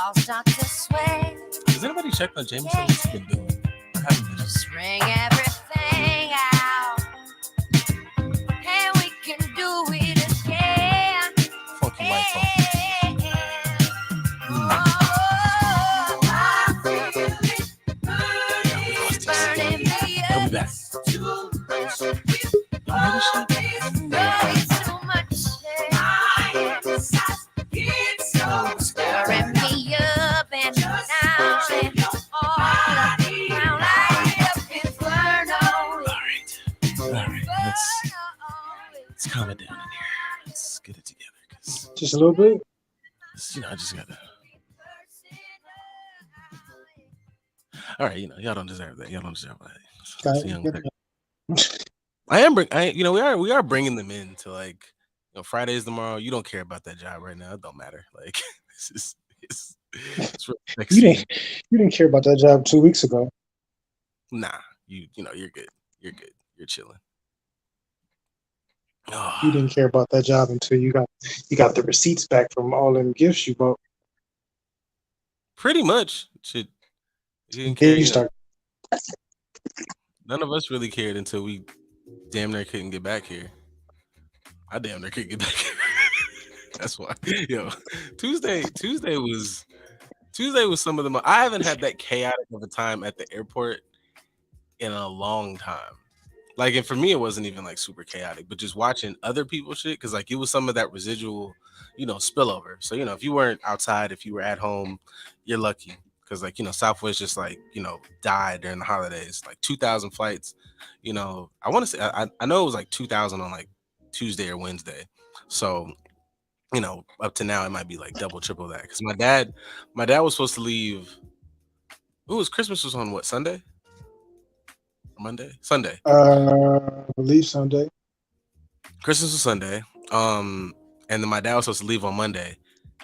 walls start to sway. Has anybody checked on Jameson? What's he been doing? I haven't been. Just ring everything out, and we can do it again. Funky white folk. Burning me I'll up. be back. Too much. Stirring me up and down and all around like inferno. All right. Let's calm it down in here. Let's get it together, cause Just a little bit. I just gotta. All right, y'all don't deserve that. Y'all don't deserve that. It's a young thing. I am we are bringing them in to like, Fridays tomorrow. You don't care about that job right now. It don't matter. Like it's real You sexy. didn't care about that job 2 weeks ago. Nah, you're good. You're good. You're chilling. You Oh, didn't care about that job until you got the receipts back from all them gifts you bought. pretty much. Shit, you didn't Then care. you start. None of us really cared until we damn near couldn't get back here. I damn near couldn't get back here. That's why. Yo, Tuesday. Tuesday was some of the. I haven't had that chaotic of a time at the airport in a long time. Like, and for me, it wasn't even like super chaotic, but just watching other people shit, because like it was some of that residual, spillover. So if you weren't outside, if you were at home, you're lucky, because like Southwest just like died during the holidays, like 2,000 flights. I want to say I know it was like 2,000 on like Tuesday or Wednesday. So up to now it might be like double, triple that, because my dad was supposed to leave. It was Christmas was on what, Sunday or Monday? Sunday. I believe Sunday. Christmas was Sunday. And then my dad was supposed to leave on Monday.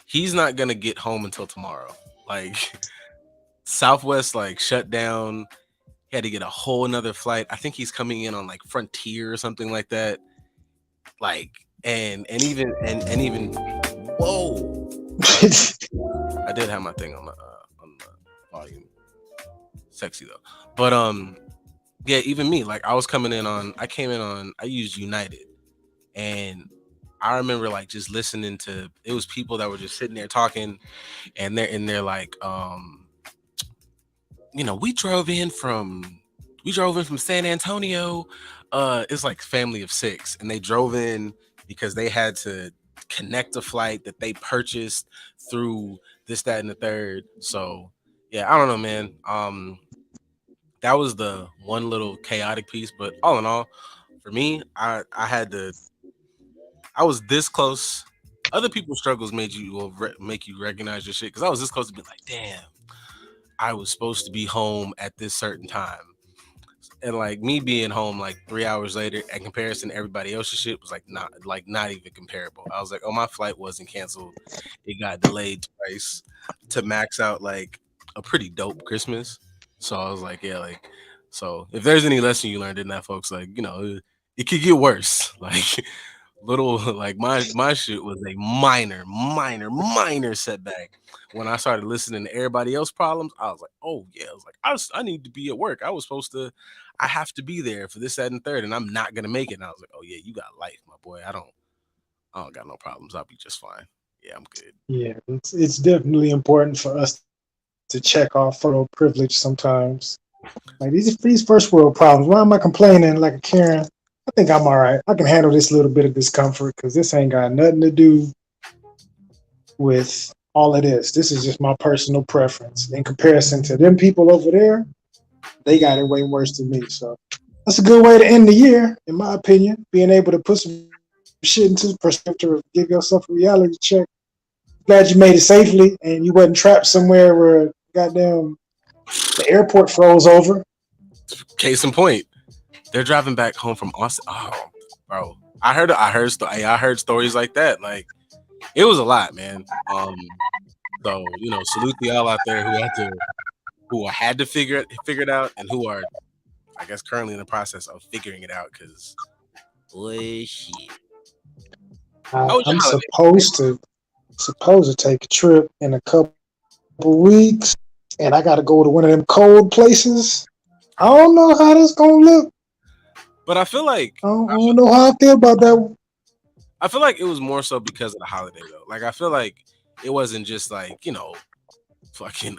He's not gonna get home until tomorrow. Like Southwest like shut down. He had to get a whole another flight. I think he's coming in on like Frontier or something like that. Like and even whoa. I did have my thing on the volume. Sexy though. But yeah, even me, like I used United, and I remember like just listening to, it was people that were just sitting there talking, and they're like, we drove in from San Antonio. It's like family of six, and they drove in because they had to connect a flight that they purchased through this, that, and the third. So yeah, I don't know, man. That was the one little chaotic piece, but all in all, for me, I was this close. Other people's struggles make you recognize your shit, because I was this close to be like, damn, I was supposed to be home at this certain time. And like me being home like 3 hours later, in comparison to everybody else's shit, was like not even comparable. I was like, oh, my flight wasn't canceled. It got delayed twice to max out like a pretty dope Christmas. So I was like, yeah, like, so if there's any lesson you learned in that, folks, like, it could get worse. Like little, like my shit was a minor setback. When I started listening to everybody else problems, I was like, oh yeah, I was like, I need to be at work. I have to be there for this, that, and third, and I'm not gonna make it. And I was like, oh yeah, you got life, my boy. I don't got no problems. I'll be just fine. Yeah, I'm good. Yeah, it's definitely important for us to check off first world privilege sometimes. Like these first world problems. Why am I complaining like a Karen? I think I'm all right. I can handle this little bit of discomfort because this ain't got nothing to do with all of this. This is just my personal preference. In comparison to them people over there, they got it way worse than me. So that's a good way to end the year, in my opinion. Being able to put some shit into perspective, give yourself a reality check. Glad you made it safely and you wasn't trapped somewhere where goddamn the airport froze over. Case in point, they're driving back home from Austin. Oh, bro, I heard stories like that. Like it was a lot, man. So salute to y'all out there who had to figure it out, and who are, I guess, currently in the process of figuring it out. Because boy, shit. How was your I'm holiday? supposed to take a trip in a couple of weeks. weeks, and I got to go to one of them cold places. I don't know how this gonna look. But I feel like I don't know how I feel about that. I feel like it was more so because of the holiday though. Like I feel like it wasn't just like fucking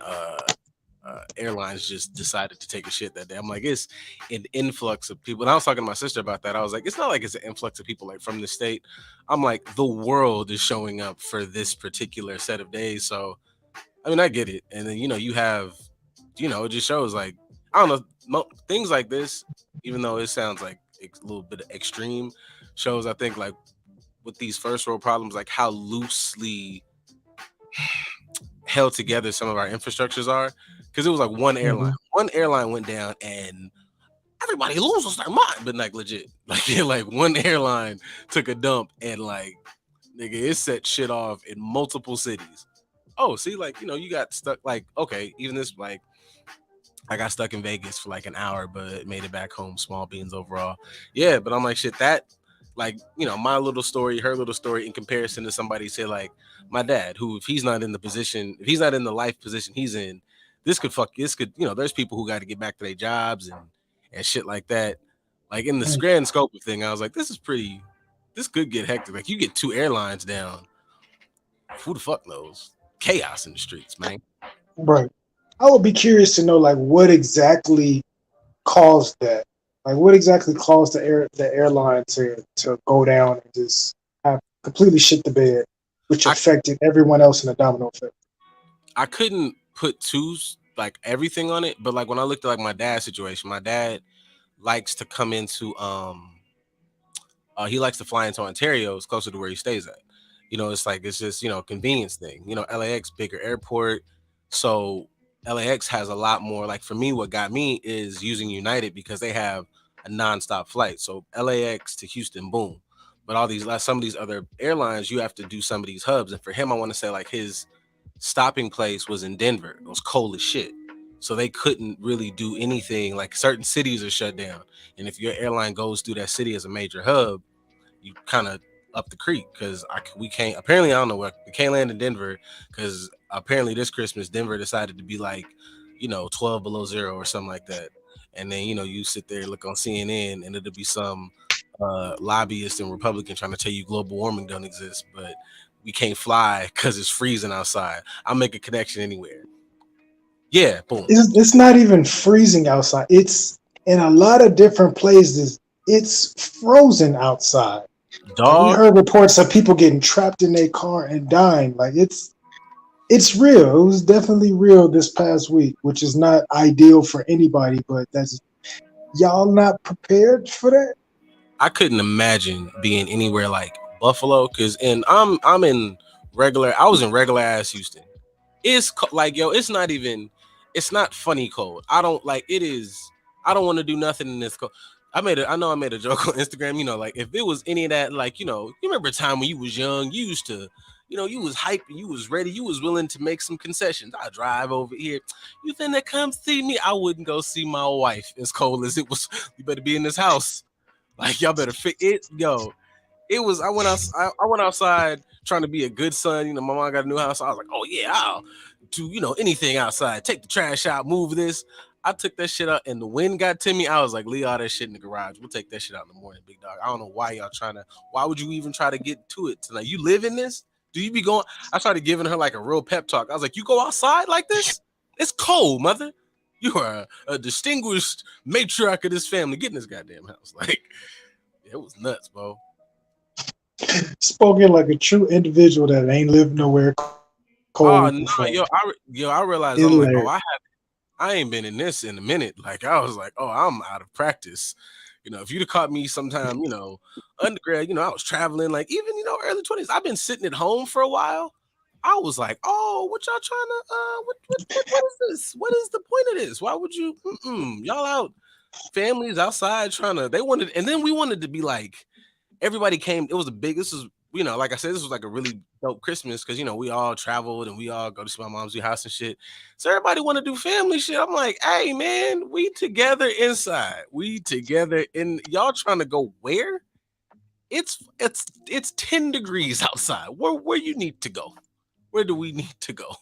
airlines just decided to take a shit that day. I'm like, it's an influx of people. And I was talking to my sister about that. I was like, it's not like it's an influx of people like from the state. I'm like, the world is showing up for this particular set of days. So I mean, I get it. And then you have, it just shows like I don't know things like this. Even though it sounds like a little bit extreme, shows I think like with these first world problems, like how loosely held together some of our infrastructures are. Because it was like one airline. Mhm. One airline went down and everybody loses their mind. But like legit. Like yeah, like one airline took a dump and like nigga, it set shit off in multiple cities. Oh, see, like, you got stuck like, okay, even this like I got stuck in Vegas for like an hour, but made it back home. Small beans overall. Yeah, but I'm like, shit, that, like, my little story, her little story, in comparison to somebody say like my dad, who if he's not in the position, if he's not in the life position he's in, this could, there's people who got to get back to their jobs and shit like that. Like in the grand scope of thing, I was like, this could get hectic. Like you get two airlines down, who the fuck knows? Chaos in the streets, man. Right. I would be curious to know like what exactly caused that. Like what exactly caused the airline to go down and just have completely shit the bed, which I affected everyone else in a domino effect. I couldn't put like everything on it, but like when I looked at like my dad's situation, my dad likes to come into he likes to fly into Ontario. It's closer to where he stays at. It's like it's just convenience thing. LAX bigger airport, so LAX has a lot more. Like for me, what got me is using United because they have a nonstop flight. So LAX to Houston, boom. But all these like some of these other airlines, you have to do some of these hubs. And for him, I want to say like his stopping place was in Denver. It was cold as shit. So they couldn't really do anything. Like certain cities are shut down. And if your airline goes through that city as a major hub, you kind of up the creek because we can't. Apparently, I don't know what we can't land in Denver because apparently this Christmas Denver decided to be like 12 below zero or something like that. And then you sit there look on CNN and it'll be some lobbyist and Republican trying to tell you global warming don't exist, but we can't fly because it's freezing outside. I'll make a connection anywhere. Yeah, boom. It's not even freezing outside. It's in a lot of different places. It's frozen outside. Like we Dog, heard reports of people getting trapped in their car and dying. Like it's real. It was definitely real this past week, which is not ideal for anybody. But that's y'all not prepared for that. I couldn't imagine being anywhere like Buffalo because I'm in regular. I was in regular ass Houston. Like yo, it's not funny cold. I don't like it is. I don't want to do nothing in this cold. I know I made a joke on Instagram. Like if it was any of that, like you remember a time when you was young, you used to. You was hyped, you was ready, you was willing to make some concessions. I drive over here. You finna come see me? I wouldn't go see my wife as cold as it was. You better be in this house. Like y'all better fit it, yo. It was I went outside trying to be a good son. My mom got a new house. So I was like, oh yeah, I'll do anything outside. Take the trash out, move this. I took that shit out, and the wind got to me. I was like, leave all that shit in the garage. We'll take that shit out in the morning, big dog. I don't know why y'all trying to. Why would you even try to get to it tonight? You live in this? Do you be going? I started giving her like a real pep talk. I was like, you go outside like this? It's cold, mother. You are a distinguished matriarch of this family. Get in this goddamn house. Like, it was nuts, bro. Spoken like a true individual that ain't lived nowhere Oh cold no, before. I realized I'm like, oh, Hilarious. I ain't been in this in a minute. Like I was like, oh, I'm out of practice. If you'd have caught me sometime, undergrad, I was traveling, like even early 20s. I've been sitting at home for a while. I was like, oh, what y'all trying to what is this? What is the point of this? Why would you y'all out families outside trying to they wanted and then we wanted to be like everybody came. It was a big. This was like I said, this was like a really dope Christmas because we all traveled and we all go to see my mom's new house and shit. So everybody want to do family shit. I'm like, hey man, we together inside. We together in y'all trying to go where? It's 10 degrees outside. Where you need to go? Where do we need to go?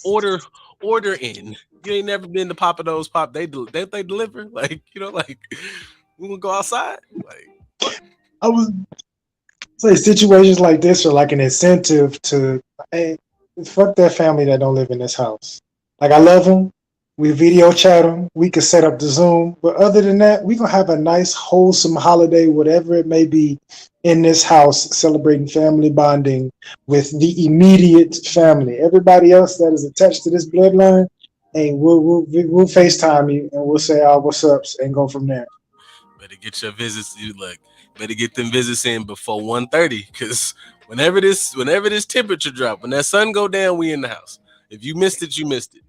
Order order in. You ain't never been to Papa Do's Pop. They deliver. Like, like we gonna go outside. Like, I was say situations like this are like an incentive to, hey, fuck that family that don't live in this house. Like I love them. We video chat them. We can set up the Zoom, but other than that, we gonna have a nice, wholesome holiday, whatever it may be, in this house, celebrating family bonding with the immediate family. Everybody else that is attached to this bloodline, hey, we'll FaceTime you and we'll say our what's ups and go from there. better get your visits. You look. Better get them visits in before 1:30, because whenever this temperature drop, when that sun go down, we in the house. If you missed it, you missed it.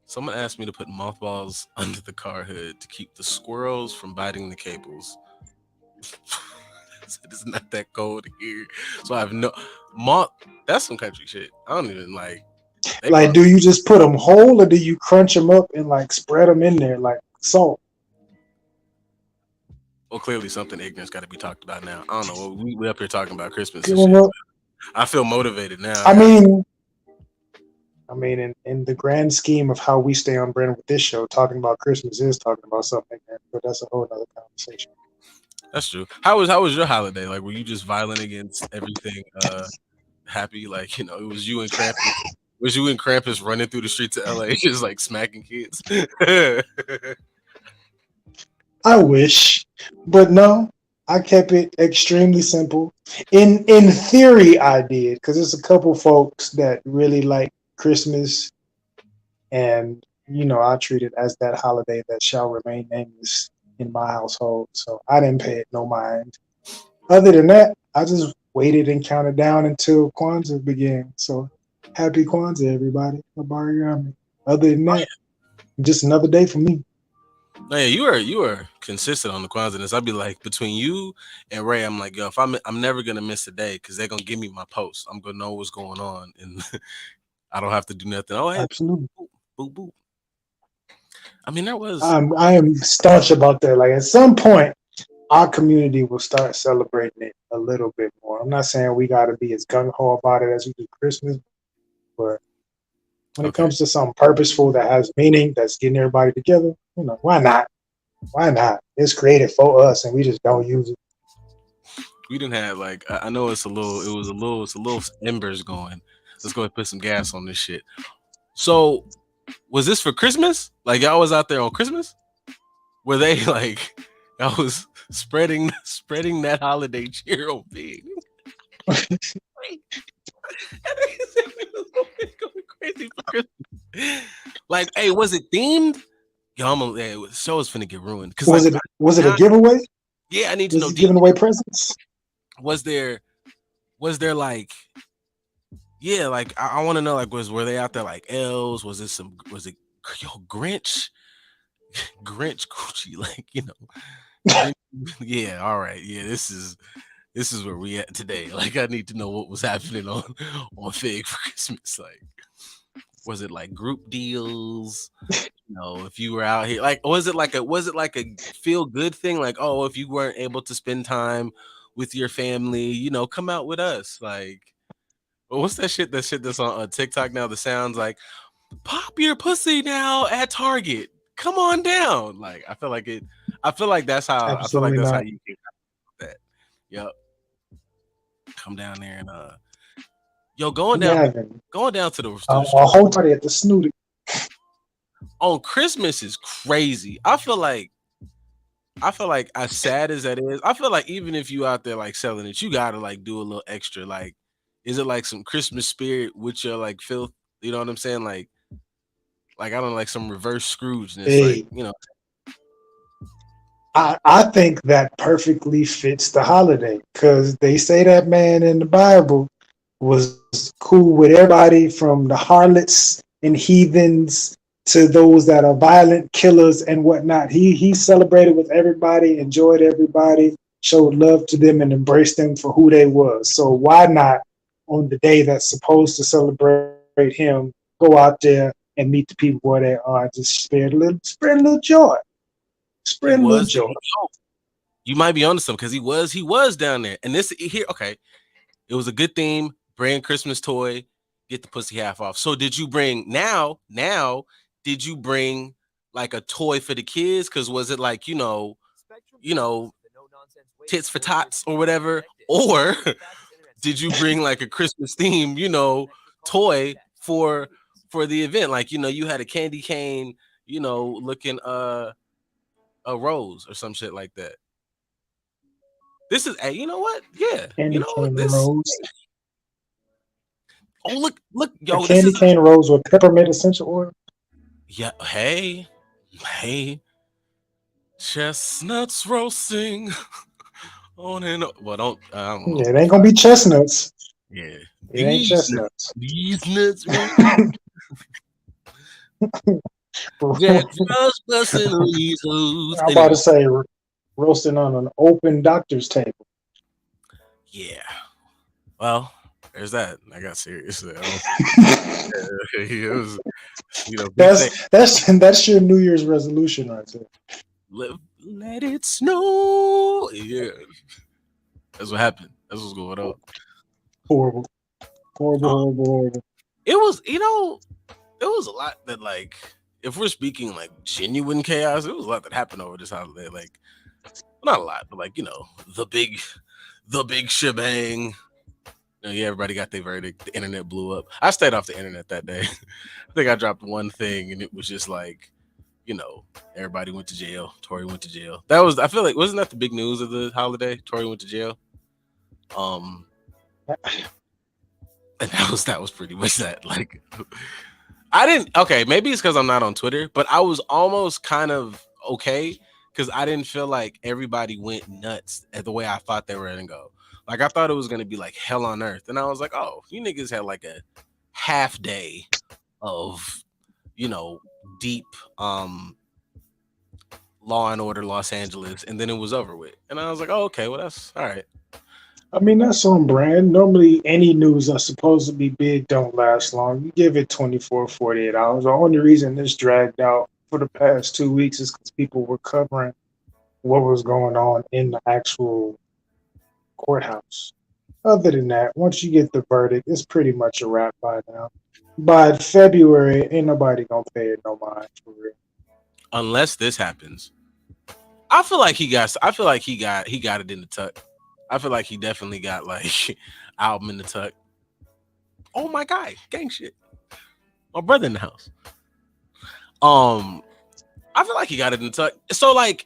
Someone asked me to put mothballs under the car hood to keep the squirrels from biting the cables. It's not that cold here, so I have no moth. That's some country shit. I don't even like. They Like, call. do you just put them whole or do you crunch them up and like spread them in there like salt? Well, clearly something ignorant's got to be talked about now. I don't know. We up here talking about Christmas Give and them shit. up. I feel motivated now. I mean, in the grand scheme of how we stay on brand with this show, talking about Christmas is talking about something, but that's a whole other conversation. That's true. How was your holiday? Like, were you just violent against everything? Happy, like, it was you and Krampus. Was you and Krampus running through the streets of LA, just like smacking kids? I wish, but no, I kept it extremely simple. In theory, I did because there's a couple folks that really like Christmas, and I treat it as that holiday that shall remain nameless in my household. So I didn't pay it no mind. Other than that, I just waited and counted down until Kwanzaa began. So happy Kwanzaa, everybody. Habari. Other than that, just another day for me. No, yeah, you were consistent on the Kwanzaa. I'd be like, between you and Ray, I'm like, yo, if I'm never gonna miss a day because they're gonna give me my post. I'm gonna know what's going on, and I don't have to do nothing. Oh, hey, Absolutely. boop, boop, boop. I mean, there was. I am staunch about that. Like at some point, our community will start celebrating it a little bit more. I'm not saying we got to be as gung ho about it as we do Christmas, but when it comes to Okay, something purposeful that has meaning, that's getting everybody together, why not? Why not? It's created for us, and we just don't use it. we didn't have like. I know it's a little embers going. Let's go and put some gas on this shit. So, was this for Christmas? Like, y'all was out there on Christmas? Were they like, I was spreading that holiday cheer on big? Going crazy for Christmas. Like, hey, was it themed? Yo, hey, the show is finna get ruined. Cause Was like, it was it a giveaway? yeah, I need to Was know. he giving away presents? Was there like, yeah, like I want to know, like, were they out there like elves? Was it yo Grinch? Grinch Gucci, like, Grinch, yeah, all right, yeah, this is where we at today. Like, I need to know what was happening on Fig for Christmas. Like, was it like group deals? If you were out here, like, was it like a feel good thing? Like, oh, if you weren't able to spend time with your family, come out with us. Like, what's that shit? That shit that's on TikTok now. The sounds like pop your pussy now at Target. Come on down. Like, I feel like it. I feel like Absolutely that's how not. you get that. Yep. Come down there and yo, going We down having going down to a the store whole party at the Snooty. on Christmas is crazy. I feel like as sad as that is, I feel like even if you out there like selling it, you gotta like do a little extra. Like, is it like some Christmas spirit with your like filth? You know what I'm saying? Like I don't know, like some reverse Scroogeness. Like, Hey, I think that perfectly fits the holiday because they say that man in the Bible was cool with everybody from the harlots and heathens to those that are violent killers and whatnot. He celebrated with everybody, enjoyed everybody, showed love to them, and embraced them for who they was. So why not on the day that's supposed to celebrate him, go out there and meet the people where they are, just spread a little joy, he spread a little was joy. you might be onto something because he was down there. And this here, okay, it was a good theme, brand Christmas toy, get the pussy half off. So did you bring now did you bring like a toy for the kids? Cause was it like, you know, tits for tots or whatever? Or did you bring like a Christmas theme, toy for the event? Like, you had a candy cane, looking a rose or some shit like that. This is hey, you know what? Yeah, Candy cane this. rose. Oh, look, A yo, this candy is cane rose with peppermint essential oil. yeah. Hey, chestnuts roasting on and well, I don't know. Yeah, it ain't gonna be chestnuts. Yeah, It ain't chestnuts. these nuts roast. I'm Jack Frost busting weasels. about to Anyway, say roasting on an open doctor's table. yeah. Well, there's that. I got serious. It was, big thing. That's your New Year's resolution right there. Let it snow. Yeah, that's what happened. That's what's going on. Horrible, horrible, Um, horrible, horrible. it was, it was a lot that like, if we're speaking like genuine chaos, it was a lot that happened over this holiday. Like, well, not a lot, but like, the big shebang. Yeah, everybody got their verdict. The internet blew up. I stayed off the internet that day. I think I dropped one thing, and it was just like, everybody went to jail. Tory went to jail. That was, I feel like, wasn't that the big news of the holiday? Tory went to jail. Um, and that was pretty much that. Like, I didn't. Okay, maybe it's because I'm not on Twitter, but I was almost kind of okay because I didn't feel like everybody went nuts at the way I thought they were gonna go. Like I thought it was gonna be like hell on earth, and I was like, oh, you niggas had like a half day of, you know, deep Law and Order Los Angeles, and then it was over with. And I was like, oh, okay, well that's all right. I mean, that's on brand. Normally, any news that's supposed to be big don't last long. You give it 24, 48 hours. The only reason this dragged out for the past 2 weeks is because people were covering what was going on in the actual courthouse. Other than that, once you get the verdict, it's pretty much a wrap by now. By February, ain't nobody gonna pay it no mind for real. Unless this happens, I feel like he got. I feel like he got it in the tuck. I feel like he definitely got like album in the tuck. Oh my guy, gang shit. My brother in the house. Um, I feel like he got it in the tuck. So like,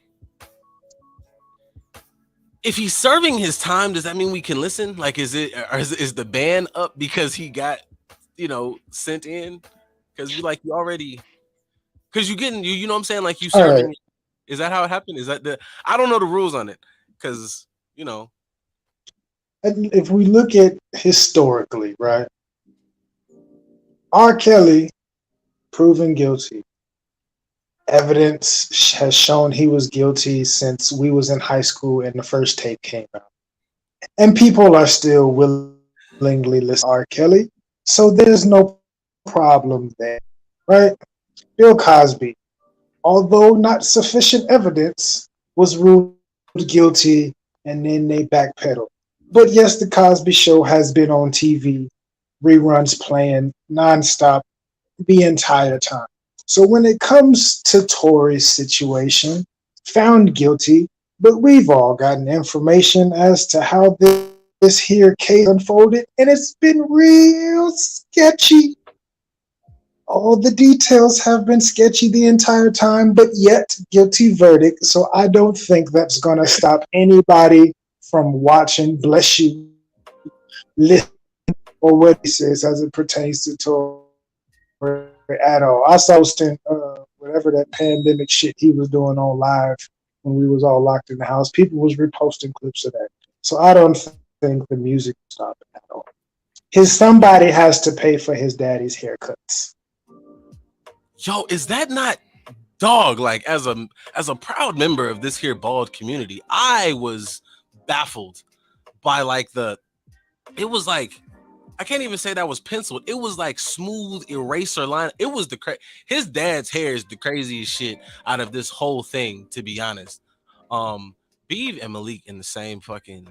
if he's serving his time, does that mean we can listen? Like, is the ban up because he got sent in? Because you already because you getting you know what I'm saying, like you All right. serving. Is that how it happened? Is that the I don't know the rules on it because And if we look at historically, right, R. Kelly proven guilty. Evidence has shown he was guilty since we was in high school and the first tape came out. And people are still willingly listening to R. Kelly. So there's no problem there, right? Bill Cosby, although not sufficient evidence, was ruled guilty and then they backpedaled. But yes, the Cosby Show has been on TV, reruns playing nonstop the entire time. So when it comes to Tory's situation, found guilty, but we've all gotten information as to how this here case unfolded, and it's been real sketchy. All the details have been sketchy the entire time, but yet guilty verdict. So I don't think that's going to stop anybody from watching, bless you, listening, or what he says as it pertains to Tory at all. I saw posting whatever that pandemic shit he was doing on live when we was all locked in the house. People was reposting clips of that. So I don't think the music is stopping at all. His somebody has to pay for his daddy's haircuts. yo, is that not dog? Like as a proud member of this here bald community, I was baffled by like it was like I can't even say that was penciled. It was like smooth eraser line. It was his dad's hair is the craziest shit out of this whole thing, to be honest. Beeve and Malik in the same fucking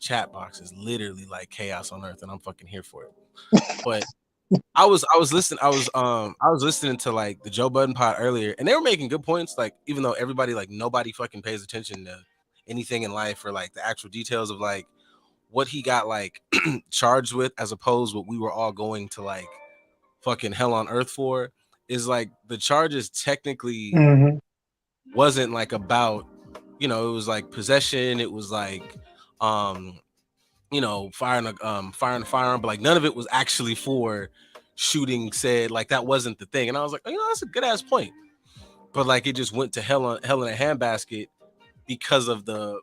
chat box is literally like chaos on earth, and I'm fucking here for it. But I was listening to like the Joe Budden pod earlier, and they were making good points. Like even though everybody like nobody fucking pays attention to anything in life or like the actual details of like what he got like charged with, as opposed what we were all going to like fucking hell on earth for, is like the charges technically Hmm. wasn't like about, it was like possession, it was like um firing a firearm, but like none of it was actually for shooting said, like that wasn't the thing. And I was like, that's a good ass point. But like it just went to hell in a handbasket because of the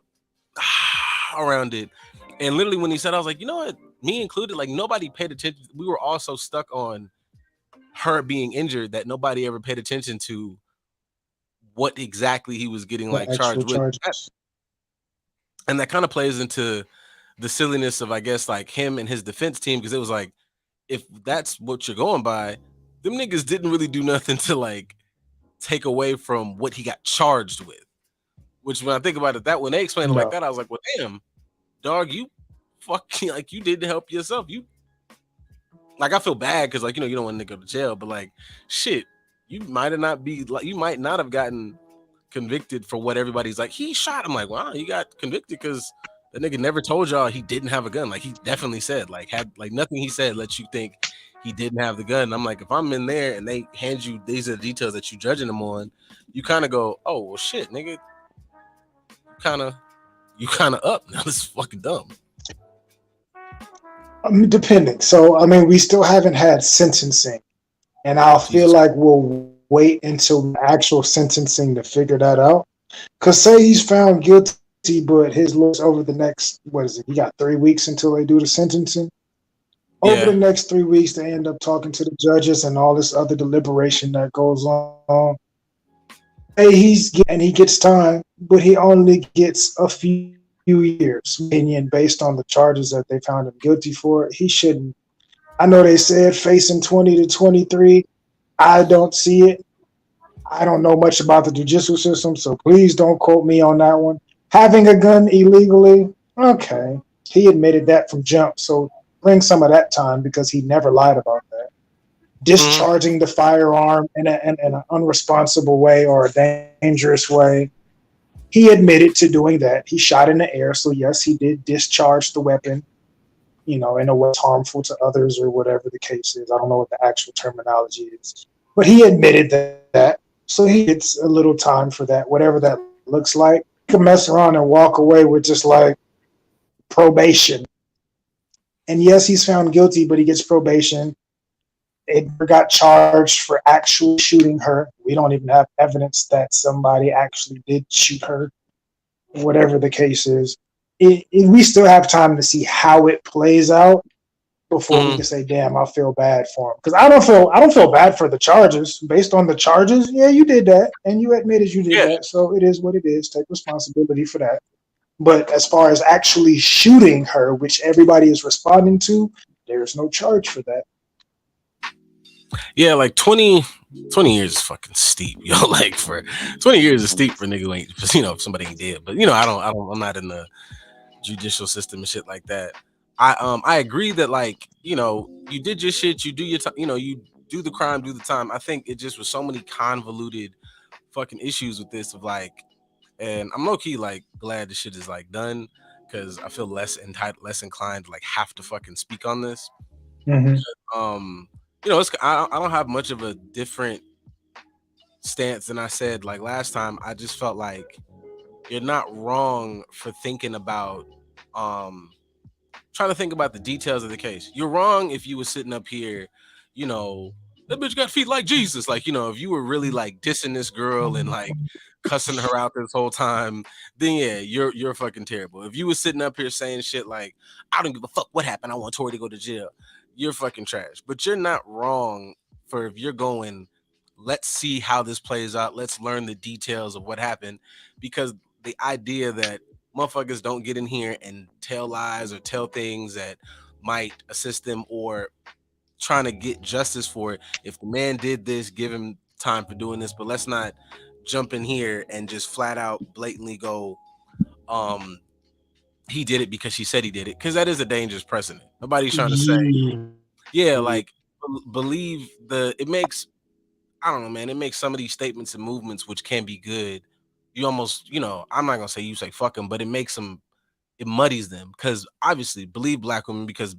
around it. And literally when he said, I was like, you know what, me included, like nobody paid attention. We were all so stuck on her being injured that nobody ever paid attention to what exactly he was getting The like charged actual with. charges. And that kind of plays into the silliness of, I guess, like him and his defense team, because it was like, if that's what you're going by, them niggas didn't really do nothing to like take away from what he got charged with. Which when I think about it, that when they explained it like No. that, I was like, well, damn, dog, you fucking like you didn't help yourself. You like I feel bad because like you don't want to go to jail, but like shit, you might not have gotten convicted for what everybody's like. He shot him. Like, wow, he got convicted because that nigga never told y'all he didn't have a gun. Like he definitely said, like had like nothing he said lets you think he didn't have the gun. And I'm like, if I'm in there and they hand you these are the details that you judging him on, you kind of go, oh well, shit, nigga, kind of you kind of up now. This is fucking dumb. Depending. So, I mean, we still haven't had sentencing, and I'll feel Jesus. like we'll wait until the actual sentencing to figure that out. Because say he's found guilty, but his lawyers over the next, what is it? He got 3 weeks until they do the sentencing. Over the Yeah. next 3 weeks, they end up talking to the judges and all this other deliberation that goes on. Hey, and he gets time, but he only gets a few years. Opinion based on the charges that they found him guilty for. He shouldn't. I know they said facing 20 to 23. I don't see it. I don't know much about the judicial system, so please don't quote me on that one. Having a gun illegally, okay. He admitted that from jump, so bring some of that time because he never lied about that. Mm-hmm. Discharging the firearm in an unresponsible way or a dangerous way, he admitted to doing that. He shot in the air, so yes, he did discharge the weapon, in a way harmful to others or whatever the case is. I don't know what the actual terminology is, but he admitted that. So he gets a little time for that, whatever that looks like. He could mess around and walk away with just like probation. And yes, he's found guilty, but he gets probation. It never got charged for actually shooting her. We don't even have evidence that somebody actually did shoot her, whatever the case is. We still have time to see how it plays out before we Mm-hmm. can say, "Damn, I feel bad for him." Because I don't feel bad for the charges. Based on the charges, yeah, you did that, and you admitted you did Yeah. that, so it is what it is. Take responsibility for that. But as far as actually shooting her, which everybody is responding to, there's no charge for that. Yeah, like 20 years is fucking steep, yo. Like for 20 years is steep for a nigga who ain't, if somebody ain't dead. But I'm not in the judicial system and shit like that. I agree that like you did your shit, you do your time, you do the crime, do the time. I think it just was so many convoluted fucking issues with this of like, and I'm low key like glad this shit is like done because I feel less inclined to like have to fucking speak on this. Mm-hmm. Um, I don't have much of a different stance than I said like last time. I just felt like you're not wrong for thinking about um trying to think about the details of the case. You're wrong if you were sitting up here, you know, that bitch got feet like Jesus. Like, if you were really like dissing this girl and like cussing her out this whole time, then yeah, you're fucking terrible. If you were sitting up here saying shit like, I don't give a fuck what happened, I want Tori to go to jail, you're fucking trash. But you're not wrong for if you're going, let's see how this plays out. Let's learn the details of what happened. Because the idea that motherfuckers don't get in here and tell lies or tell things that might assist them or trying to get justice for it. If the man did this, give him time for doing this, but let's not jump in here and just flat out blatantly go, um, he did it because she said he did it, because that is a dangerous precedent. Nobody's trying to say, Yeah. yeah, like believe the it makes I don't know, man. It makes some of these statements and movements which can be good. You almost, I'm not gonna say you say fuck them, but it makes them, it muddies them because obviously believe black women because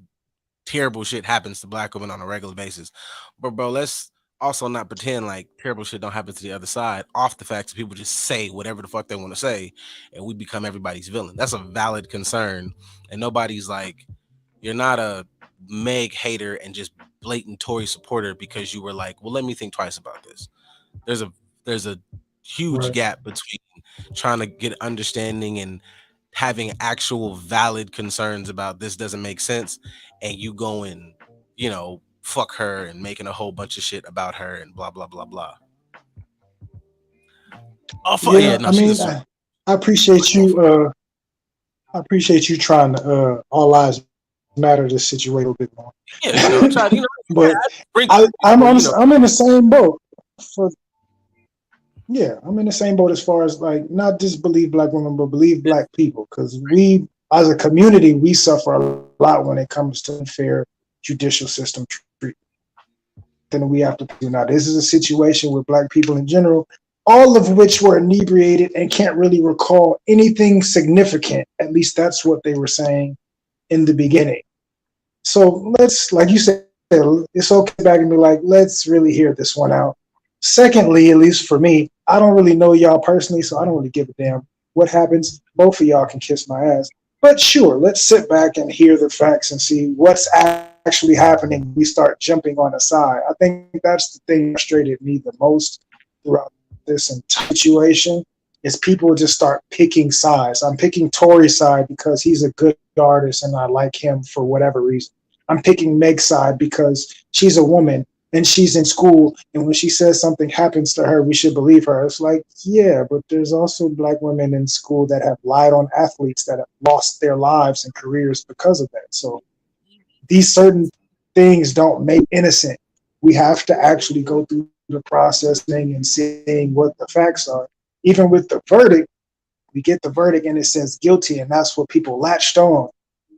terrible shit happens to black women on a regular basis. But bro, let's also not pretend like terrible shit don't happen to the other side off the fact that people just say whatever the fuck they want to say and we become everybody's villain. That's a valid concern. And nobody's like, you're not a Meg hater and just blatant Tory supporter because you were like, well, let me think twice about this. There's a there's a huge Right. gap between trying to get understanding and having actual valid concerns about this doesn't make sense and you going, fuck her and making a whole bunch of shit about her and blah blah blah blah. Oh fuck yeah, Yeah, no, I she's a mean, super I appreciate going you. for it. I appreciate you trying to all lives matter this situation a little bit more. Yeah, try to, But bring it I'm before, I'm in the same boat. For Yeah, I'm in the same boat as far as like not just believe black women, but believe black people. Because we, as a community, we suffer a lot when it comes to unfair judicial system treatment. Then we have to do now. This is a situation with black people in general, all of which were inebriated and can't really recall anything significant. At least that's what they were saying in the beginning. So let's, like you said, it's okay to back and be like, let's really hear this one out. Secondly, at least for me, I don't really know y'all personally, so I don't really give a damn what happens. Both of y'all can kiss my ass. But sure, let's sit back and hear the facts and see what's actually happening before we start jumping on a side. I think that's the thing that frustrated me the most throughout this entire situation is people just start picking sides. I'm picking Tory's side because he's a good artist and I like him for whatever reason. I'm picking Meg's side because she's a woman and she's in school, and when she says something happens to her, we should believe her. It's like, yeah, but there's also black women in school that have lied on athletes that have lost their lives and careers because of that. So these certain things don't make innocent. We have to actually go through the processing and seeing what the facts are. Even with the verdict, we get the verdict and it says guilty, and that's what people latched on.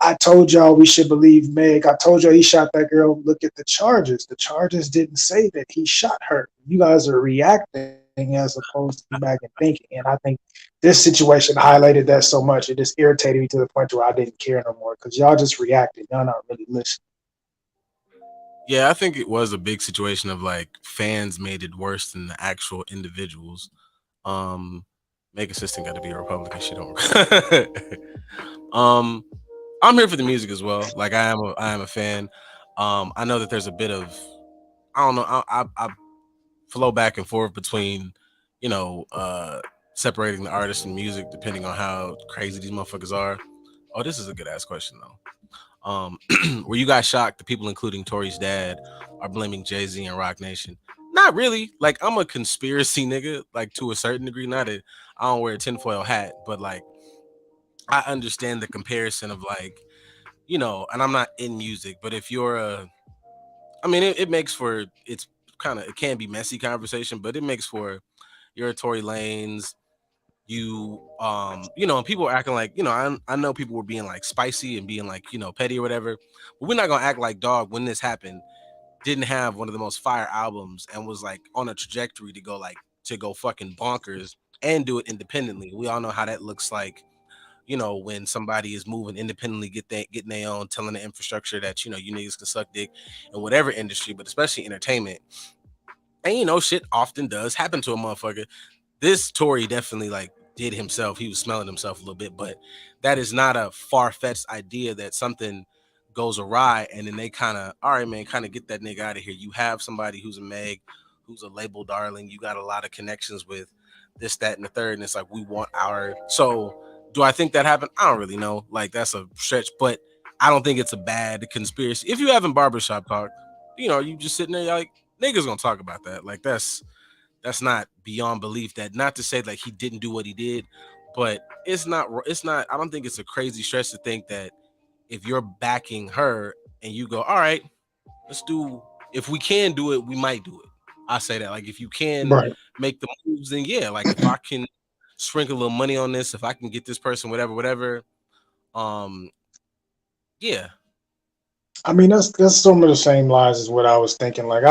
I told y'all we should believe Meg. I told y'all he shot that girl. Look at the charges. The charges didn't say that he shot her. You guys are reacting as opposed to back and thinking. And I think this situation highlighted that so much. It just irritated me to the point where I didn't care no more because y'all just reacted. Y'all not really listening. Yeah, I think it was a big situation of like fans made it worse than the actual individuals. Um, Make assistant got to be a Republican. She don't. um, I'm here for the music as well. Like I am a fan. I know that there's a bit of I don't know. I flow back and forth between, you know, uh, separating the artist and music depending on how crazy these motherfuckers are. Oh, this is a good ass question though. Were you guys shocked that people, including Tory's dad, are blaming Jay Z and Rock Nation? Not really. Like I'm a conspiracy nigga, like to a certain degree. Not that I don't wear a tinfoil hat, but like I understand the comparison of like, and I'm not in music, but if you're I mean, it makes for it's kind of it can be messy conversation, but it makes for you're a Tory Lanes, and people are acting like, I know people were being like spicy and being like, petty or whatever, but we're not gonna act like dog when this happened didn't have one of the most fire albums and was like on a trajectory to go fucking bonkers and do it independently. We all know how that looks like, when somebody is moving independently, getting their own, telling the infrastructure that, you niggas can suck dick in whatever industry, but especially entertainment. And shit often does happen to a motherfucker. This Tory definitely like did himself. He was smelling himself a little bit, but that is not a far fetched idea that something goes awry and then they kind of, all right, man, kind of get that nigga out of here. You have somebody who's a Meg, who's a label darling. You got a lot of connections with this, that, and the third, and it's like we want our. So, do I think that happened? I don't really know. Like that's a stretch, but I don't think it's a bad conspiracy. If you having barbershop talk, you just sitting there like niggas gonna talk about that. Like that's not beyond belief. That not to say like he didn't do what he did, but it's not I don't think it's a crazy stretch to think that if you're backing her and you go, all right, let's do, if we can do it, we might do it. I say that, like, if you can Right. make the moves, then yeah, like if I can sprinkle a little money on this, if I can get this person, whatever, um yeah, I mean, that's some of the same lines as what I was thinking. Like,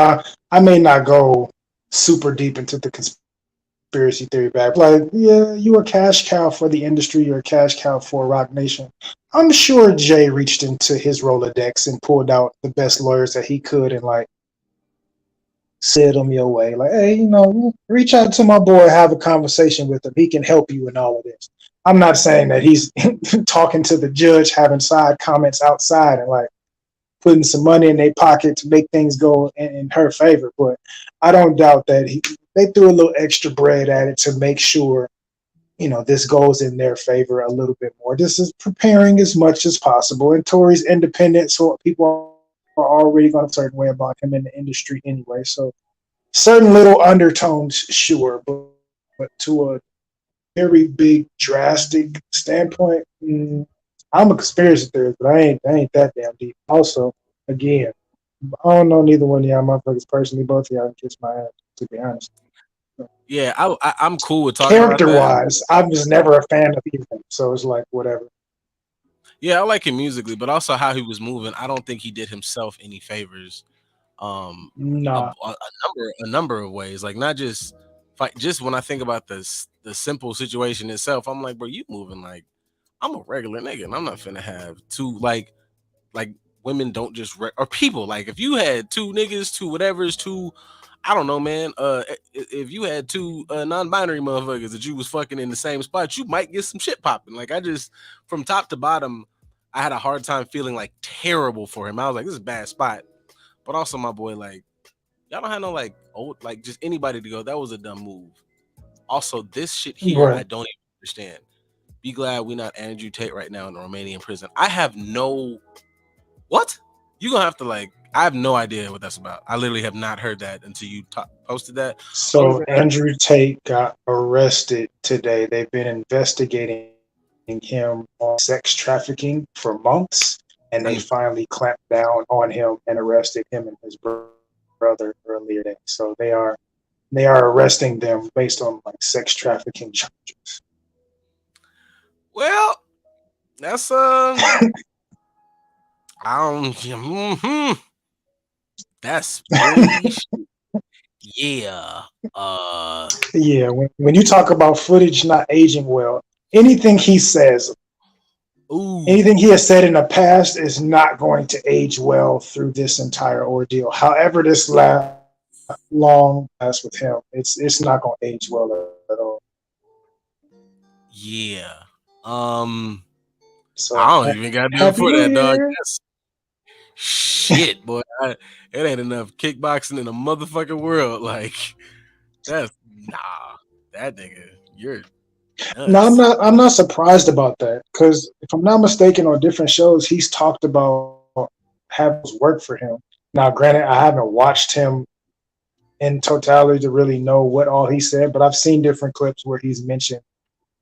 I may not go super deep into the conspiracy theory back. Like, yeah, you a cash cow for the industry. You're a cash cow for Rock Nation. I'm sure Jay reached into his Rolodex and pulled out the best lawyers that he could and like slid them your way. Like, hey, reach out to my boy, have a conversation with him. He can help you in all of this. I'm not saying that he's talking to the judge, having side comments outside, and like putting some money in their pocket to make things go in her favor. But I don't doubt that they threw a little extra bread at it to make sure this goes in their favor a little bit more. This is preparing as much as possible. And Tory's independent, so people are already going to feel a certain way about him in the industry anyway. So certain little undertones, sure, but to a very big, drastic standpoint, I'm a conspiracy theorist, but I ain't that damn deep. Also, again, I don't know neither one of y'all motherfuckers personally. Both of y'all can kiss my ass, to be honest. Yeah, I'm cool with talking about Character that. wise, I'm just never a fan of either. So it's like whatever. Yeah, I like him musically, but also how he was moving. I don't think he did himself any favors. Um, Nah. a number of ways. Like not just fight. Just when I think about this, the simple situation itself, I'm like, bro, you moving like I'm a regular nigga, and I'm not finna have two like women don't just or people like if you had two niggas, two whatever's, two I don't know, man. If you had two non-binary motherfuckers that you was fucking in the same spot, you might get some shit popping. Like I just from top to bottom, I had a hard time feeling like terrible for him. I was like, this is a bad spot, but also my boy, like y'all don't have no like old like just anybody to go. That was a dumb move. Also, this shit here, I Right. don't even understand. Be glad we not Andrew Tate right now in a Romanian prison. I have no what? You gonna have to like. I have no idea what that's about. I literally have not heard that until you posted that. Only So reason Andrew Tate got arrested today. They've been investigating him on sex trafficking for months, and they I knew. finally clamped down on him and arrested him and his brother earlier today. So they are arresting them based on like sex trafficking charges. Well, that's I don't. That's bully. Yeah. Yeah, when you talk about footage not aging well, anything he says, Ooh. anything he has said in the past is not going to age well through this entire ordeal. However, this long lasts with him, it's not going to age well at all. Yeah. So I don't even got nothing happy for New that, dog. Year. That's shit, boy. It ain't enough kickboxing in the motherfucking world. Like that's nah. That nigga, you're No, I'm nuts. not. I'm not surprised about that because if I'm not mistaken, on different shows, he's talked about having work for him. Now, granted, I haven't watched him in totality to really know what all he said, but I've seen different clips where he's mentioned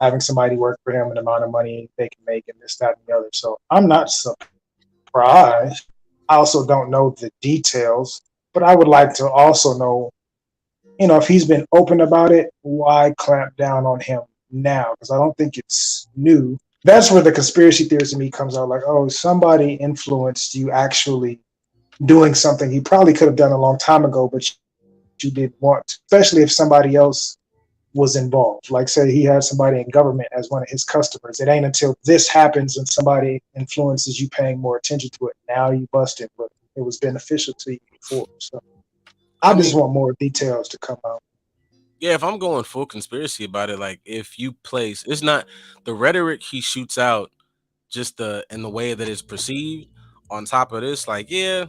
having somebody work for him, and the amount of money they can make, and this, that, and the other. So I'm not surprised. I also don't know the details, but I would like to also know, if he's been open about it, why clamp down on him now? Because I don't think it's new. That's where the conspiracy theories in me comes out. Like, oh, somebody influenced you actually doing something he probably could have done a long time ago, but you didn't want to, especially if somebody else was involved. Like, say he had somebody in government as one of his customers. It ain't until this happens and somebody influences you paying more attention to it. Now you busted, but it was beneficial to you before. So I I just mean, want more details to come out. yeah, if I'm going full conspiracy about it, like if you place it's not the rhetoric he shoots out, just the and the way that it's perceived on top of this, like, yeah,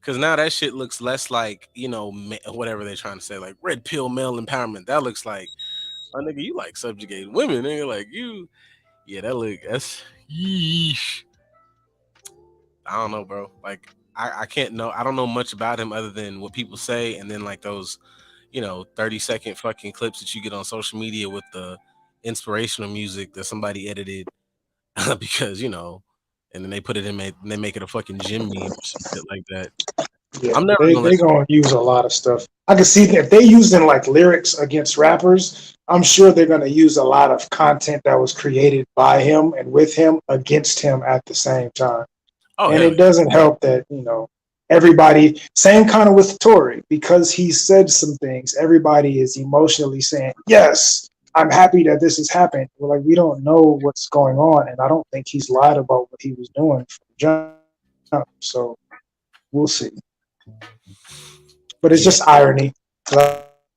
because now that shit looks less like, whatever they're trying to say, like red pill male empowerment. That looks like, oh nigga, you like subjugating women, nigga. Like you, yeah, that's yeesh. I don't know, bro. Like I can't know. I don't know much about him other than what people say, and then like those, 30-second fucking clips that you get on social media with the inspirational music that somebody edited because and then they put it in, and they make it a fucking gym meme or some shit like that. Yeah, I'm never they gonna let. they gonna use a lot of stuff. I can see if they using like lyrics against rappers. I'm sure they're gonna use a lot of content that was created by him and with him against him at the same time. Oh And hell it yeah. doesn't help that, everybody, same kind of with Tory, because he said some things, everybody is emotionally saying, yes, I'm happy that this has happened. Well, like, we don't know what's going on. And I don't think he's lied about what he was doing from jump. So we'll see. But it's Yeah, just irony. 'Cause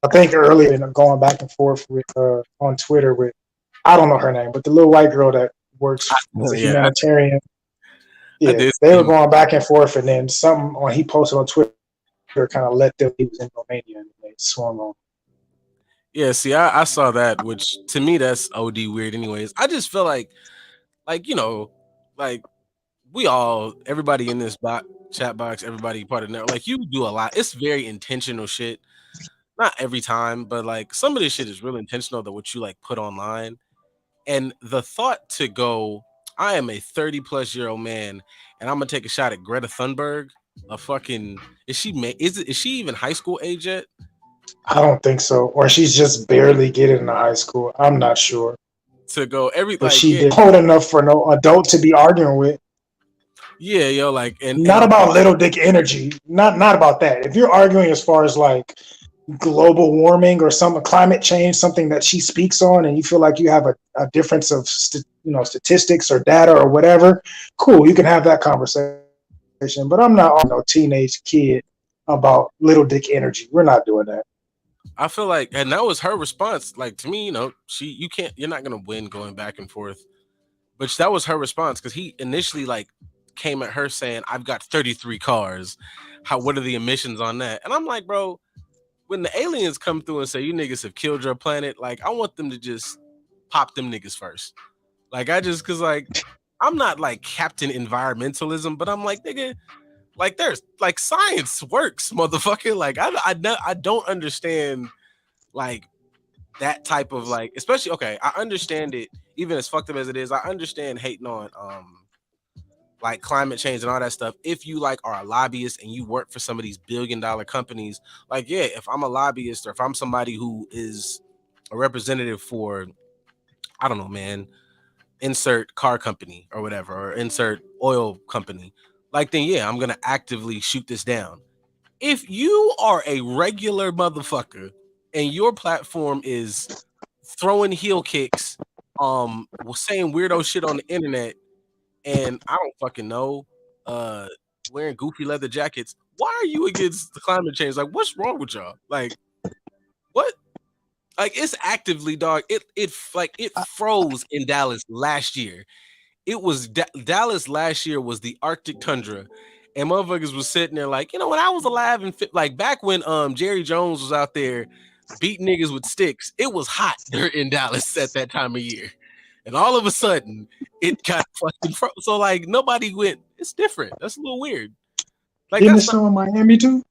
I think earlier, and I'm going back and forth with on Twitter with, I don't know her name, but the little white girl that works as a yeah. humanitarian. I Yeah, did they see were him. going back and forth, and then something on he posted on Twitter kind of let them. He was in Romania, and they swung on. Yeah, see, I saw that, which to me that's OD weird. Anyways, I just feel like like we all, everybody in this chat box, everybody part of that, like you do a lot. It's very intentional shit. Not every time, but like some of this shit is really intentional. That what you like put online, and the thought to go, I am a 30-plus-year-old man, and I'm gonna take a shot at Greta Thunberg. A fucking is she even high school age yet? I don't think so, or she's just barely getting into high school. I'm not sure, To go every but like she yeah did old enough for no adult to be arguing with. yeah yo like and Not a about part little dick energy. Not about that. If you're arguing as far as like global warming or some climate change, something that she speaks on, and you feel like you have a difference of statistics or data or whatever, cool, you can have that conversation. But I'm not arguing with no teenage kid about little dick energy. We're not doing that. I feel like, and that was her response. Like to me, you can't, you're not gonna win going back and forth. But that was her response because he initially like came at her saying, "I've got 33 cars. What are the emissions on that?" And I'm like, bro, when the aliens come through and say you niggas have killed your planet, like I want them to just pop them niggas first. Like I just because like I'm not like Captain Environmentalism, but I'm like nigga, like there's like science works, motherfucker. Like I don't understand like that type of like, especially okay, I understand it, even as fucked up as it is. I understand hating on like climate change and all that stuff. If you like are a lobbyist and you work for some of these billion-dollar companies, like yeah, if I'm a lobbyist or if I'm somebody who is a representative for, I don't know, man, insert car company or whatever, or insert oil company, like then yeah, I'm gonna actively shoot this down. If you are a regular motherfucker and your platform is throwing heel kicks, saying weirdo shit on the internet, and I don't fucking know, uh, wearing goofy leather jackets. Why are you against the climate change? Like, what's wrong with y'all? Like, what? Like, it's actively, dog. It froze in Dallas last year. It was Dallas last year was the Arctic tundra, and motherfuckers was sitting there like, when I was alive and like back when Jerry Jones was out there beating niggas with sticks, it was hot there in Dallas at that time of year, and all of a sudden it got fucking so like nobody went. It's different. That's a little weird. Like Didn't it that's not snow in Miami too?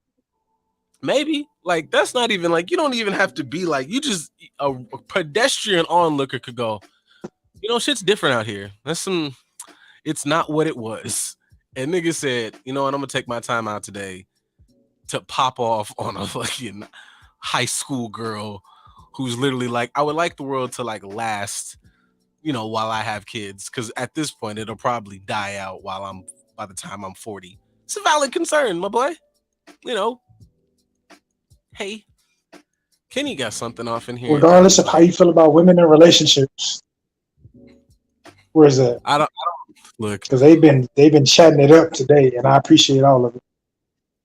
maybe like that's not even like you don't even have to be like you just a pedestrian onlooker could go. Shit's different out here. That's some It's not what it was. And nigga said, what, I'm gonna take my time out today to pop off on a fucking high school girl who's literally like, I would like the world to like last, while I have kids. Cause at this point it'll probably die out by the time I'm 40. It's a valid concern, my boy. You know, hey, Kenny got something off in here that Regardless he's of how like, you feel about women in relationships, where's that? I don't look. Because they've been chatting it up today, and I appreciate all of it.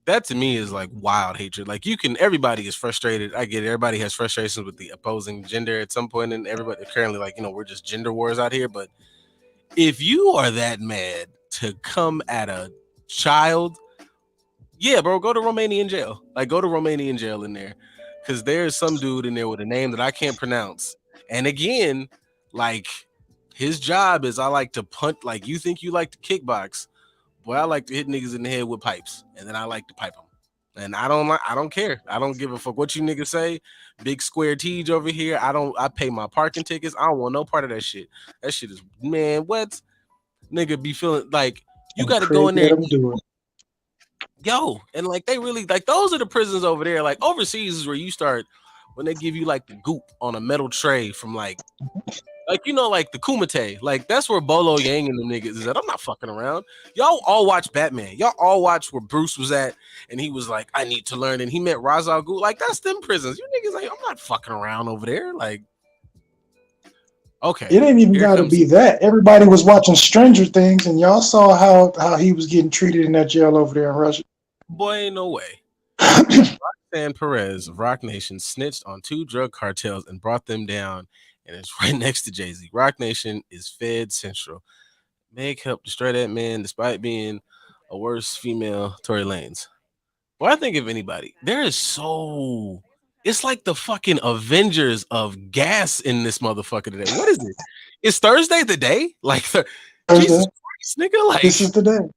That to me is like wild hatred. Like everybody is frustrated. I get it. Everybody has frustrations with the opposing gender at some point, and everybody currently like, we're just gender wars out here. But if you are that mad to come at a child, yeah, bro, go to Romanian jail. Like go to Romanian jail in there. Cause there's some dude in there with a name that I can't pronounce. And again, like his job is I like to punt, like you think you like to kickbox. Boy, I like to hit niggas in the head with pipes, and then I like to pipe them. And I don't care. I don't give a fuck what you niggas say. Big square Tej over here. I pay my parking tickets. I don't want no part of that shit. That shit is, man, what? Nigga be feeling like you And got to go Craig in there let and them do it. yo, and like they really like those are the prisons over there. Like overseas is where you start when they give you like the goop on a metal tray from like Like like the Kumite, like that's where Bolo Yang and them niggas is at. I'm not fucking around. Y'all all watch Batman. Y'all all watch where Bruce was at, and he was like, "I need to learn," and he met Ra's al Ghul. Like that's them prisons. You niggas like, I'm not fucking around over there. Like, It okay, ain't even here got to comes be that. Everybody was watching Stranger Things, and y'all saw how he was getting treated in that jail over there in Russia. boy. Ain't no way. San Perez of Rock Nation snitched on two drug cartels and brought them down, and it's right next to Jay Z. Rock Nation is Fed Central. Meg helped destroy that man despite being a worse female Tory Lanez. Well, I think if anybody, there is so it's like the fucking Avengers of gas in this motherfucker today. What is it? Is Thursday the day? Like Jesus Thursday, Christ, nigga. this is Like, the day.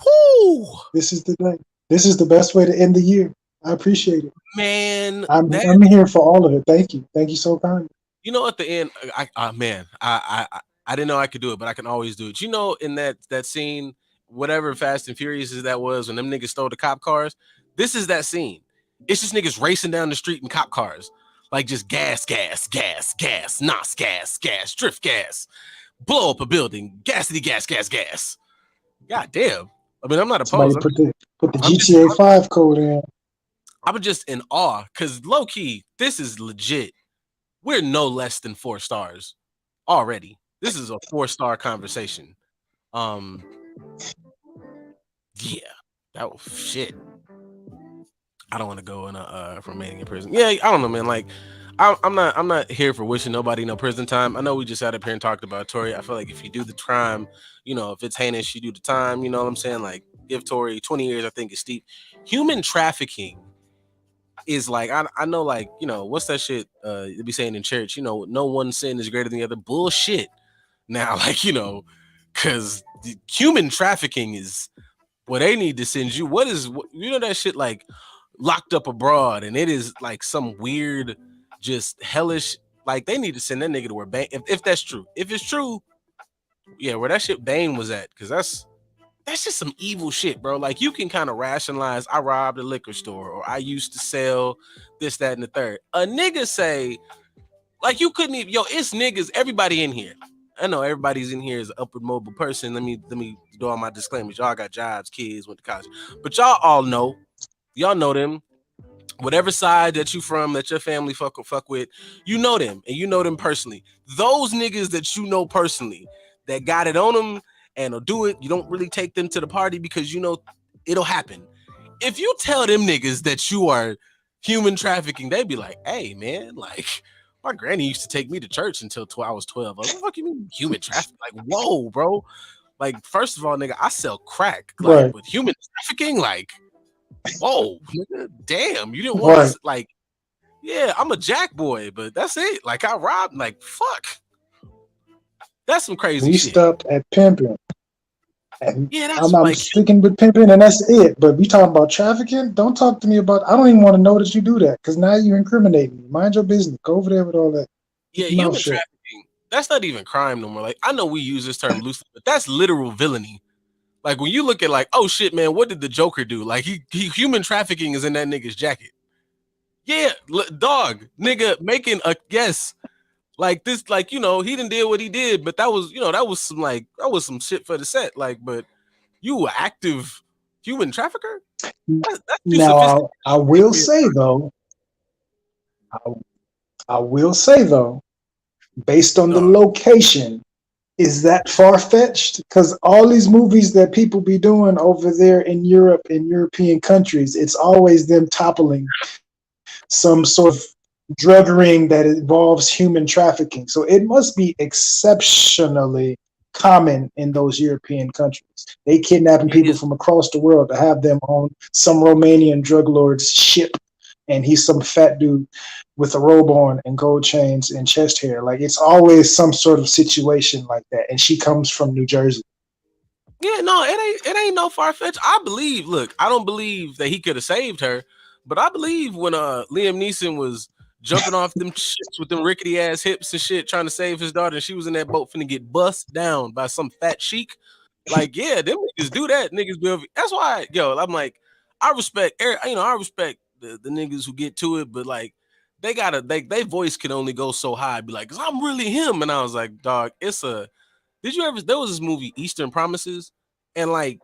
whoo, This is the day. This is the best way to end the year. I appreciate it. man. That I'm here for all of it. Thank you. Thank you so kindly. at the end, man, I didn't know I could do it, but I can always do it. In that scene, whatever Fast and Furious is that was when them niggas stole the cop cars. This is that scene. It's just niggas racing down the street in cop cars, like just gas, gas, gas, gas, nos gas, gas, drift gas, blow up a building, gassity gas, gas, gas. God damn. I mean, I'm not Somebody opposed. put the I'm just GTA 5 code in. I'm just in awe because low key, this is legit. We're no less than 4 stars already. This is a 4-star conversation. Um, yeah, that was shit. I don't want to go in remaining in prison. Yeah, I don't know, man. Like, I'm not here for wishing nobody no prison time. I know we just sat up here and talked about Tory. I feel like if you do the crime, if it's heinous, you do the time. You know what I'm saying? Like, give Tory 20 years. I think is steep. Human trafficking is like I know, like, what's that shit they be saying in church, no one sin is greater than the other. Bullshit. Now, like, because human trafficking is what they need to send you. That shit, like locked up abroad, and it is like some weird, just hellish. Like, they need to send that nigga to where Bane, if that's true. If it's true, yeah, where that shit Bane was at, because that's just some evil shit, bro. Like, you can kind of rationalize, I robbed a liquor store, or I used to sell this, that, and the third. A nigga say, like, you couldn't even, it's niggas, everybody in here. I know everybody's in here is an upward mobile person. Let me do all my disclaimers. Y'all got jobs, kids, went to college. But y'all know them. Whatever side that you from, that your family fuck with, you know them, and you know them personally. Those niggas that you know personally that got it on them and will do it, you don't really take them to the party because it'll happen. If you tell them niggas that you are human trafficking, they'd be like, "Hey, man, like my granny used to take me to church until I was 12. Like, what the fuck you mean human trafficking? Like, whoa, bro. Like, first of all, nigga, I sell crack. Like, Right. but human trafficking, like, whoa, nigga, damn, you didn't want Right. us, like, yeah, I'm a jack boy, but that's it. Like, I robbed, like, fuck. That's some crazy We shit. stopped at pimping. And Yeah, I'm, that's I'm like, sticking with pimping, and that's it. But we talking about trafficking? Don't talk to me about. I don't even want to know that you do that because now you're incriminating me. Mind your business. Go over there with all that. yeah, Keep your mouth human shut. trafficking, that's not even crime no more. Like, I know we use this term loosely, but that's literal villainy. Like, when you look at, like, oh shit, man, what did the Joker do? Like, he human trafficking is in that nigga's jacket. Yeah, dog, nigga, making a guess like this, like, he didn't did what he did, but that was some shit for the set. Like, but you an active human trafficker? That's too Now, sophisticated I will for your say though, I, I will say though, based on the dog. location, is that far fetched? Because all these movies that people be doing over there in Europe, in European countries, it's always them toppling some sort of drug ring that involves human trafficking. So it must be exceptionally common in those European countries. They kidnapping It people is. from across the world to have them on some Romanian drug lord's ship, and he's some fat dude with a robe on and gold chains and chest hair. Like, it's always some sort of situation like that. And she comes from New Jersey. Yeah, no, it ain't no far fetched. I believe. Look, I don't believe that he could have saved her, but I believe when Liam Neeson was jumping off them shits with them rickety ass hips and shit, trying to save his daughter, and she was in that boat finna get bust down by some fat sheik. Like, yeah, them niggas do that. Niggas be that's why, yo, I'm like, I respect I respect the niggas who get to it, but like they voice can only go so high. Be like, 'cause I'm really him, and I was like, dog, it's a. Did you ever? There was this movie Eastern Promises, and like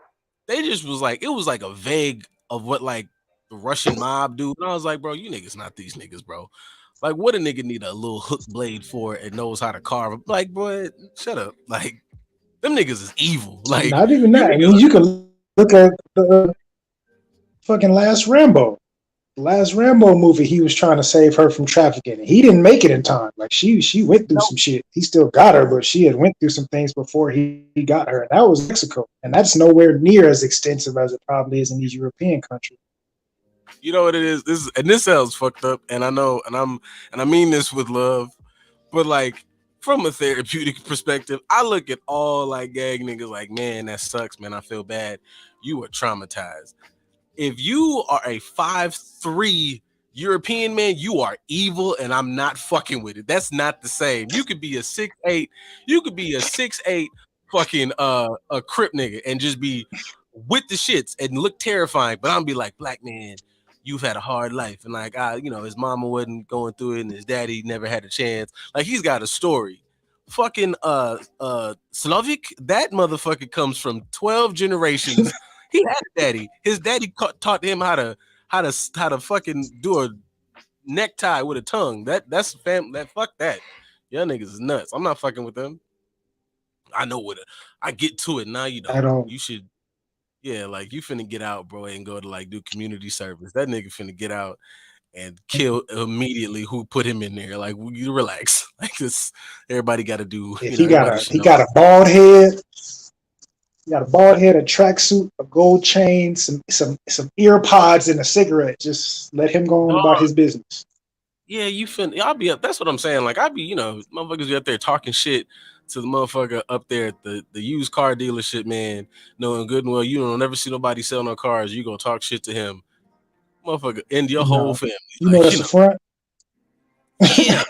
they just was like it was like a vague of what like the Russian mob do, and I was like, bro, you niggas not these niggas, bro. Like, what a nigga need a little hook blade for and knows how to carve? Like, boy, shut up. Like, them niggas is evil. Like, Not even you that. I niggas. mean, you can look at the fucking Last Rambo. Last Rambo movie, he was trying to save her from trafficking. He didn't make it in time. Like she went through some shit. He still got her, but she had went through some things before he got her. And that was Mexico, and that's nowhere near as extensive as it probably is in these European countries. You know what it is? This sounds fucked up, and I know, and I mean this with love, but like from a therapeutic perspective, I look at all like gag niggas like, man, that sucks, man. I feel bad. You are traumatized. If you are a 5'3" European man, you are evil, and I'm not fucking with it. That's not the same. You could be a 6'8", you could be a 6'8" fucking a crip nigga and just be with the shits and look terrifying. But I'm be like, black man, you've had a hard life, and like his mama wasn't going through it, and his daddy never had a chance. Like he's got a story. Fucking Slavic, that motherfucker comes from 12 generations. He had a daddy. His daddy taught him how to fucking do a necktie with a tongue. That's fam. That fuck that. Y'all niggas is nuts. I'm not fucking with them. I know what I get to it now. You I know don't. you should. Yeah, like you finna get out, bro, and go to like do community service. That nigga finna get out and kill immediately who put him in there. Like you relax. Like this, everybody got to do. If Everybody should he know. got a bald head, he got a bald head, a tracksuit, a gold chain, some ear pods, and a cigarette. Just let him go on about his business. Yeah, you finna. I'll be up. That's what I'm saying. Like I be, motherfuckers be up there talking shit to the motherfucker up there at the used car dealership, man. Knowing good and well, you don't never see nobody sell no cars. You gonna talk shit to him, motherfucker, and your whole No, family. you know Like that's the front. yeah.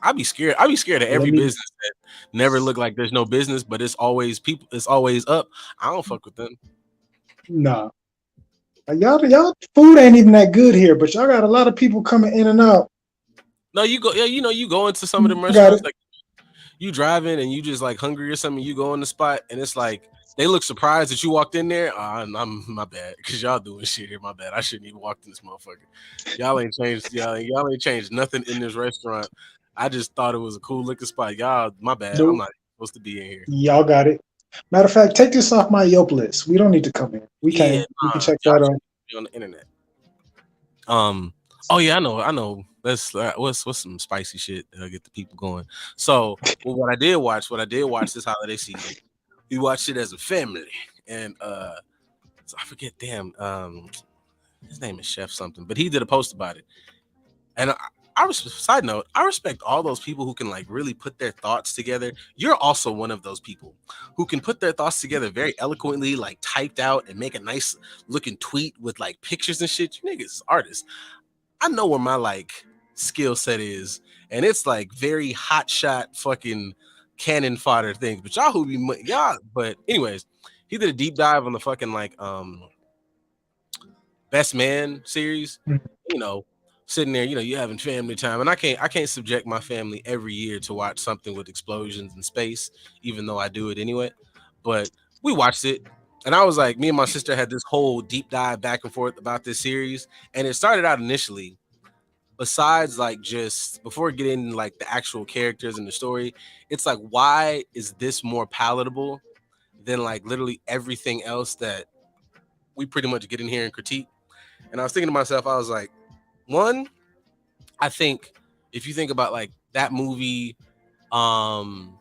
I be scared. I be scared of Let every me business that never look like there's no business, but it's always people. It's always up. I don't fuck with them. nah. Y'all food ain't even that good here, but y'all got a lot of people coming in and out. No, you go. Yeah, you go into some of them I got restaurants it. like you driving and you just like hungry or something, you go in the spot and it's like they look surprised that you walked in there. I'm my bad because y'all doing shit here. My bad. I shouldn't even walk in this motherfucker. Y'all ain't changed. Y'all ain't changed nothing in this restaurant. I just thought it was a cool looking spot. Y'all, my bad. I'm Nope. not supposed to be in here. Y'all got it. Matter of fact, take this off my Yelp list. We don't need to come in. Yeah, We can check y'all that should out. be on the internet. Um. Oh yeah, I know. Let's what's some spicy shit that'll get the people going. So, well, what I did watch this holiday season. We watched it as a family, and so I forget. Damn, his name is Chef something, but he did a post about it. And side note, I respect all those people who can like really put their thoughts together. You're also one of those people who can put their thoughts together very eloquently, like typed out and make a nice looking tweet with like pictures and shit. You niggas is artists. I know where my like skill set is, and it's like very hot shot fucking cannon fodder things. But y'all who be y'all, but anyways, he did a deep dive on the fucking like Best Man series. You know, sitting there, you having family time, and I can't subject my family every year to watch something with explosions in space, even though I do it anyway. But we watched it, and I was like, me and my sister had this whole deep dive back and forth about this series, and it started out initially. Besides, like, just before getting like the actual characters and the story, it's like, why is this more palatable than like literally everything else that we pretty much get in here and critique? And I was thinking to myself, I was like, one, I think if you think about like that movie, um,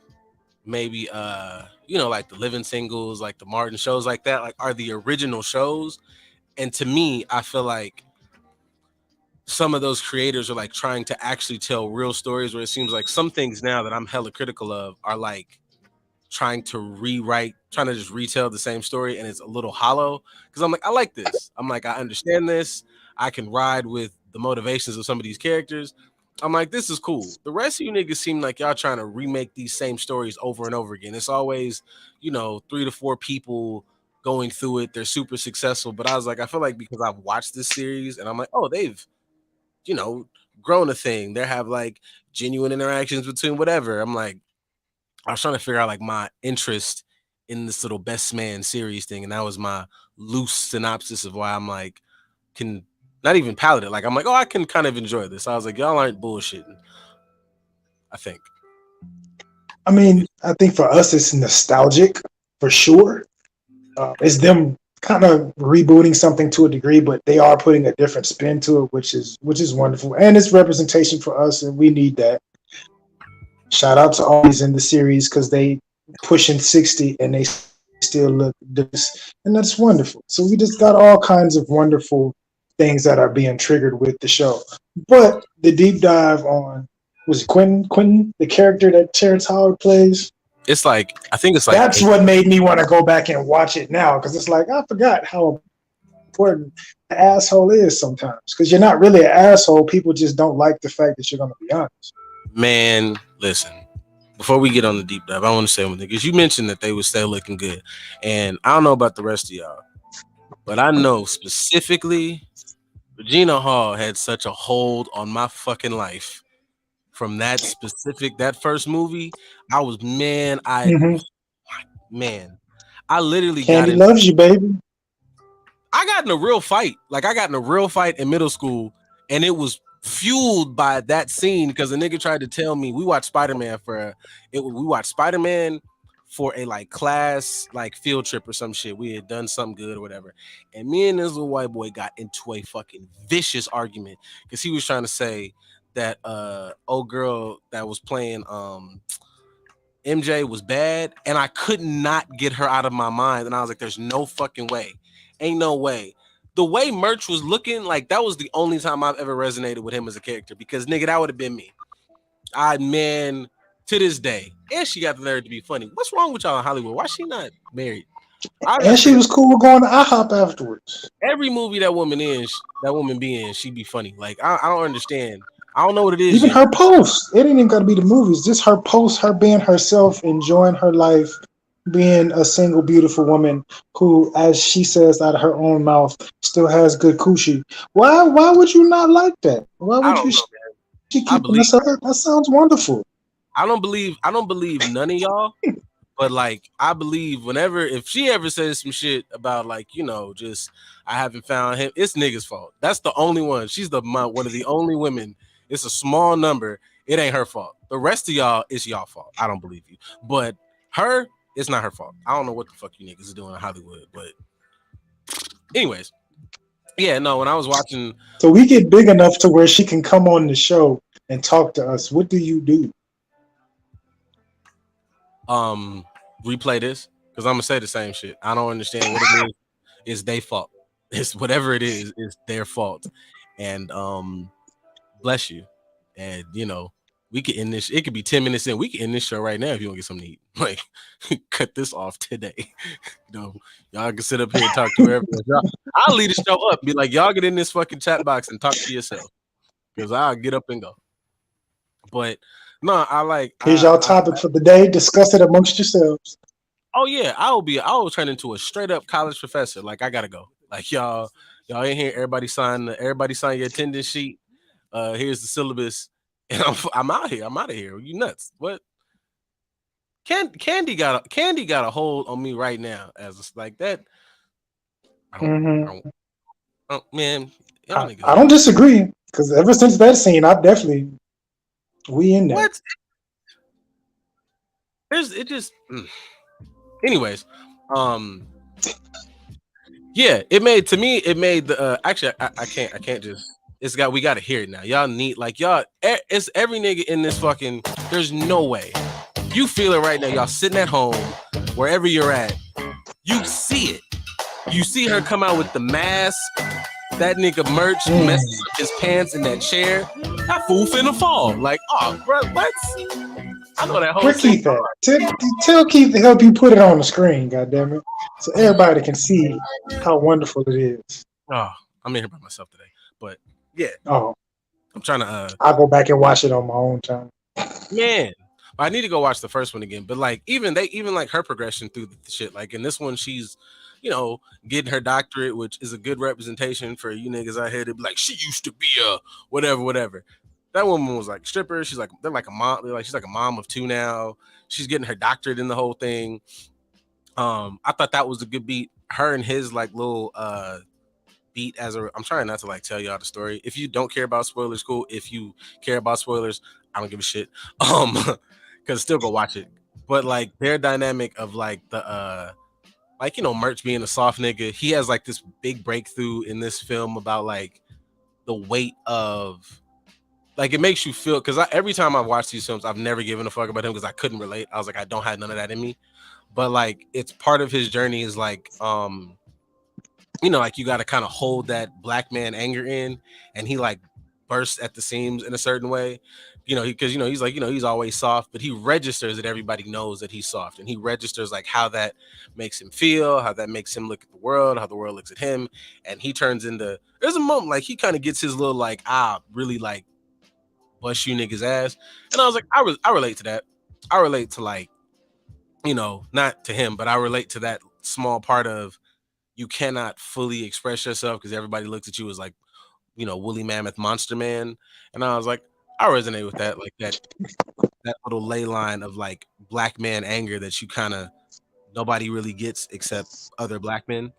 maybe like the Living Singles, like the Martin shows like that, like are the original shows. And to me, I feel like some of those creators are like trying to actually tell real stories where it seems like some things now that I'm hella critical of are like trying to just retell the same story, and it's a little hollow. Because I'm like, I like this. I'm like, I understand this. I can ride with the motivations of some of these characters. I'm like, this is cool. The rest of you niggas seem like y'all trying to remake these same stories over and over again. It's always, 3 to 4 people going through it. They're super successful. But I was like, I feel like because I've watched this series and I'm like, oh, you know, grown a thing. They have like genuine interactions between whatever. I'm like, I was trying to figure out like my interest in this little best man series thing, and that was my loose synopsis of why I'm like can not even palate it. Like I'm like, oh, I can kind of enjoy this. I was like, y'all aren't bullshitting. I think I mean, I think for us, it's nostalgic for sure. It's them kind of rebooting something to a degree, but they are putting a different spin to it, which is wonderful, and it's representation for us, and we need that. Shout out to all these in the series because they pushing 60 and they still look this, and that's wonderful. So we just got all kinds of wonderful things that are being triggered with the show. But the deep dive on was it Quentin, the character that Terrence Howard plays. it's like I think it's like That's eight. what made me want to go back and watch it now because it's like I forgot how important the asshole is sometimes. Because you're not really an asshole. People just don't like the fact that you're going to be honest. Man, listen. Before we get on the deep dive, I want to say one thing because you mentioned that they were still looking good, and I don't know about the rest of y'all, but I know specifically Regina Hall had such a hold on my fucking life from that first movie. I was Mm-hmm. man, I literally got Candy in loves you, baby. I got in a real fight. Like I got in a real fight in middle school, and it was fueled by that scene because the nigga tried to tell me we watched Spider Man we watched Spider Man for a like class like field trip or some shit. We had done something good or whatever, and me and this little white boy got into a fucking vicious argument because he was trying to say that old girl that was playing MJ was bad, and I could not get her out of my mind. And I was like, "There's no fucking way, ain't no way." The way Merch was looking, like that was the only time I've ever resonated with him as a character. Because nigga, that would have been me. I man, to this day, and she got the nerve to be funny. What's wrong with y'all in Hollywood? Why she not married? I And gotta she figure was cool with going to IHOP afterwards. every movie that woman be in, she be funny. Like I don't understand. I don't know what it is Even yet. her posts. It ain't even got to be the movies. Just her posts, her being herself, enjoying her life, being a single, beautiful woman who, as she says out of her own mouth, still has good coochie. Why would you not like that? Why I would you? don't know, She man. I keeping believe us up. That sounds wonderful. I don't believe none of y'all. But like I believe whenever if she ever says some shit about like just I haven't found him, it's niggas' fault. That's the only one. She's one of the only women. It's a small number. It ain't her fault. The rest of y'all, it's y'all fault. I don't believe you. But her, it's not her fault. I don't know what the fuck you niggas are doing in Hollywood. But anyways, yeah, no. When I was watching So we get big enough to where she can come on the show and talk to us. What do you do? um replay this because I'm gonna say the same shit. I don't understand what it is. It's their fault. It's whatever it is. It's their fault. And bless you. And we could end this. It could be 10 minutes in. We can end this show right now if you want to get something to eat. Like, cut this off today. Y'all can sit up here and talk to whoever. I'll leave the show up. And be like, y'all get in this fucking chat box and talk to yourself because I'll get up and go. But no, I like. Here's your topic for the day. Discuss it amongst yourselves. Oh yeah, I will turn into a straight up college professor. Like I gotta go. Like y'all in here. Everybody sign your attendance sheet. Here's the syllabus, and I'm out here. I'm out of here. You nuts? What? Candy got a hold on me right now as like that. I don't, I Mm-hmm. don't, man, y'all I niggas don't ain't disagree because ever since that scene, I've definitely we in that. what? There's it just. Anyways, um, yeah, it made to me. It made the actually. I can't just. We got to hear it now. Y'all need like y'all. It's every nigga in this fucking. There's no way you feel it right now. Y'all sitting at home, wherever you're at. You see it. You see her come out with the mask. That nigga Merch messes up his pants in that chair. That fool finna fall. Like, oh, bro, what? I know that whole Where scene. Keith at? Tell Keith to help you put it on the screen, goddammit, so everybody can see how wonderful it is. Oh, I'm in here by myself today. But yeah, Oh, I'm trying to I'll go back and watch it on my own time. man. I need to go watch the first one again. But like even like her progression through the shit. Like in this one, she's you know, getting her doctorate, which is a good representation for you niggas out here to be like, she used to be a whatever, whatever. That woman was like stripper. She's like they're like a mom. They're like she's like a mom of two now. She's getting her doctorate in the whole thing. I thought that was a good beat. Her and his like little beat as a. I'm trying not to like tell y'all the story. If you don't care about spoilers, cool. If you care about spoilers, I don't give a shit. Because still go watch it. But like their dynamic of like the like you know Merch being a soft nigga, he has like this big breakthrough in this film about like the weight of like it makes you feel because every time I've watched these films, I've never given a fuck about him because I couldn't relate. I was like, I don't have none of that in me. But like it's part of his journey is like you know, like you got to kind of hold that black man anger in, and he like bursts at the seams in a certain way, you know, because you know he's like you know he's always soft, but he registers that everybody knows that he's soft, and he registers like how that makes him feel, how that makes him look at the world, how the world looks at him, and he turns into. There's a moment like he kind of gets his little like really like bust you niggas ass, and I was like I relate to that. I relate to like you know not to him, but I relate to that small part of you cannot fully express yourself because everybody looks at you as like you know woolly mammoth monster man, and I was like I resonate with that like that little ley line of like black man anger that you kind of nobody really gets except other black men,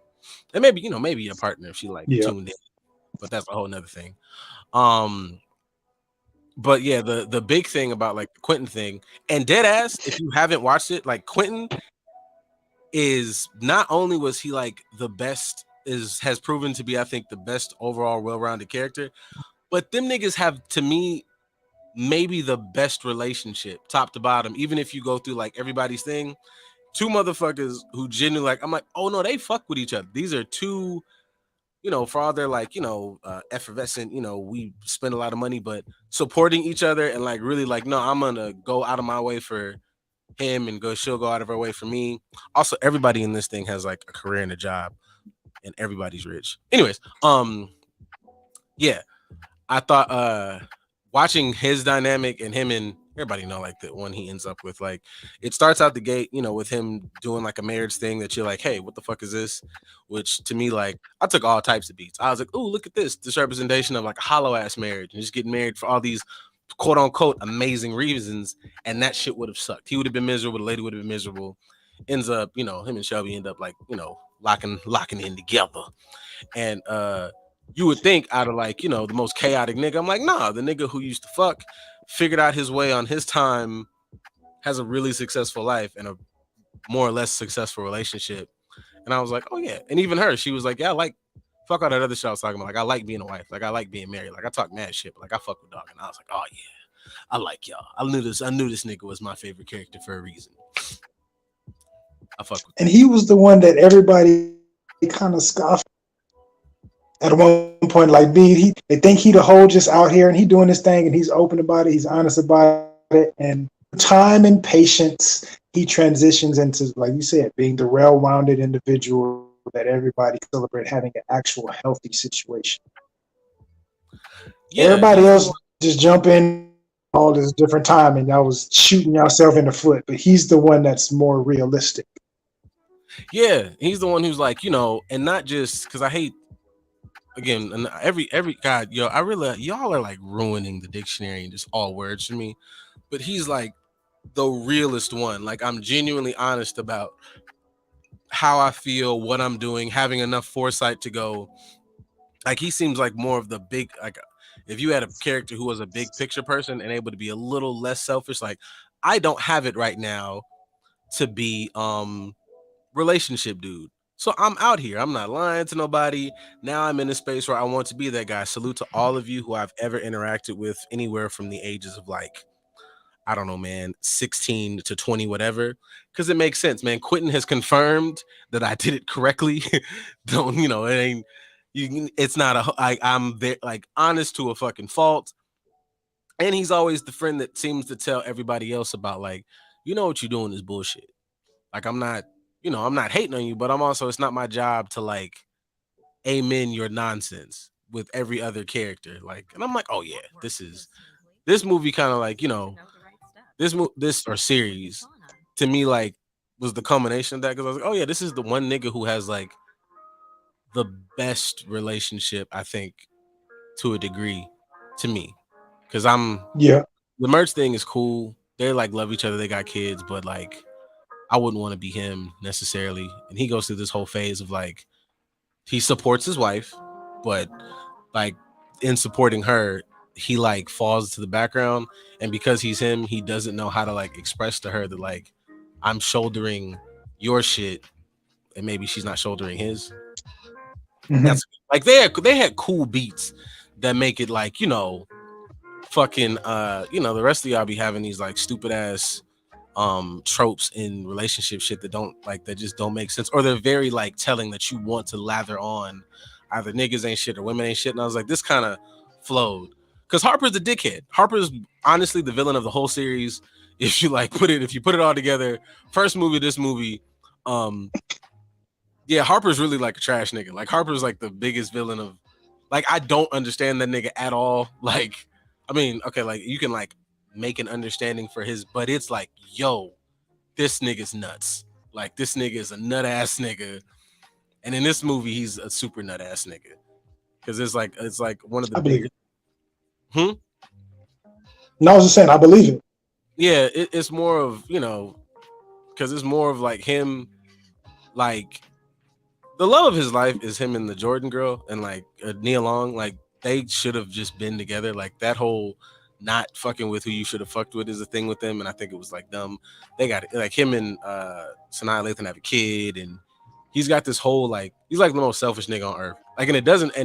and maybe you know maybe your partner if she like Yeah. tuned in, but that's a whole nother thing. Um, but yeah, the big thing about like the Quentin thing and dead ass, if you haven't watched it, like Quentin is not only was he like the best is has proven to be I think the best overall well-rounded character, but them niggas have to me maybe the best relationship top to bottom. Even if you go through like everybody's thing, two motherfuckers who genuinely like I'm like oh no they fuck with each other. These are two you know for all their like you know effervescent you know we spend a lot of money but supporting each other and like really like no I'm gonna go out of my way for him and go she'll go out of her way for me. Also everybody in this thing has like a career and a job and everybody's rich. Anyways, yeah, I thought watching his dynamic and him and everybody know like the one he ends up with like it starts out the gate, you know, with him doing like a marriage thing that you're like, hey, what the fuck is this? Which to me, like, I took all types of beats. I was like, oh, look at this representation of like a hollow ass marriage and just getting married for all these quote unquote amazing reasons, and that shit would have sucked. He would have been miserable, the lady would have been miserable. Ends up, you know, him and Shelby end up like, you know, locking in together. And you would think out of like, you know, the most chaotic nigga. I'm like, nah, the nigga who used to fuck figured out his way on his time, has a really successful life and a more or less successful relationship. And I was like, oh yeah. And even her, she was like, yeah, I like fuck all that other shit I was talking about. Like I like being a wife. Like I like being married. Like I talk mad shit, but like I fuck with dog. And I was like, oh yeah, I like y'all. I knew this nigga was my favorite character for a reason. I fuck with And that. he was the one that everybody kind of scoffed at one point. Like, they think he the whole just out here and he doing this thing and he's open about it, he's honest about it, and time and patience, he transitions into, like you said, being the well-rounded individual that everybody celebrate having an actual healthy situation. Yeah, Everybody he's the else one. just jump in all this different time and y'all was shooting yourself in the foot, but he's the one that's more realistic. Yeah, he's the one who's like, you know, and not just because I hate again and every god yo I really y'all are like ruining the dictionary and just all words for me, but he's like the realest one. Like I'm genuinely honest about how I feel, what I'm doing, having enough foresight to go. Like he seems like more of the big like if you had a character who was a big picture person and able to be a little less selfish, like I don't have it right now to be relationship dude. So I'm out here. I'm not lying to nobody. Now I'm in a space where I want to be that guy. Salute to all of you who I've ever interacted with anywhere from the ages of like I don't know, man, 16 to 20, whatever. Because it makes sense, man. Quentin has confirmed that I did it correctly. Don't, you know, it ain't, it's not I'm there, like, honest to a fucking fault. And he's always the friend that seems to tell everybody else about, like, you know what you're doing is bullshit. Like, I'm not, you know, I'm not hating on you, but I'm also, it's not my job to, like, amen your nonsense with every other character. Like, and I'm like, oh, yeah, this movie kind of like, you know, this or series to me like was the culmination of that because I was like, oh yeah, this is the one nigga who has like the best relationship, I think, to a degree, to me. Because I'm Yeah. the merch thing is cool. They like love each other. They got kids, but like I wouldn't want to be him necessarily. And he goes through this whole phase of like he supports his wife, but like in supporting her, he like falls to the background. And because he's him, he doesn't know how to like express to her that like I'm shouldering your shit, and maybe she's not shouldering his. Hmm. That's like they had cool beats that make it like fucking the rest of y'all be having these like stupid ass tropes in relationship shit that don't like that just don't make sense, or they're very like telling that you want to lather on either niggas ain't shit or women ain't shit. And I was like, this kind of flowed because Harper's the dickhead. Harper's honestly the villain of the whole series. If you put it all together, first movie, this movie, um yeah, Harper's really like a trash nigga. Like Harper's like the biggest villain of like I don't understand that nigga at all. Like, I mean, okay, like you can like make an understanding for his, but it's like, yo, this nigga's nuts. Like this nigga is a nut ass nigga. And in this movie, he's a super nut ass nigga. Cause it's like one of the I believe biggest. it. Hmm? No, I was just saying, I believe it. Yeah, it's more of, because it's more of like him like the love of his life is him and the Jordan girl and like Nia Long. Like they should have just been together. Like that whole not fucking with who you should have fucked with is a thing with them, and I think it was like dumb. They got it. Like him and Sanaa Lathan have a kid, and he's got this whole like he's like the most selfish nigga on earth. Like, and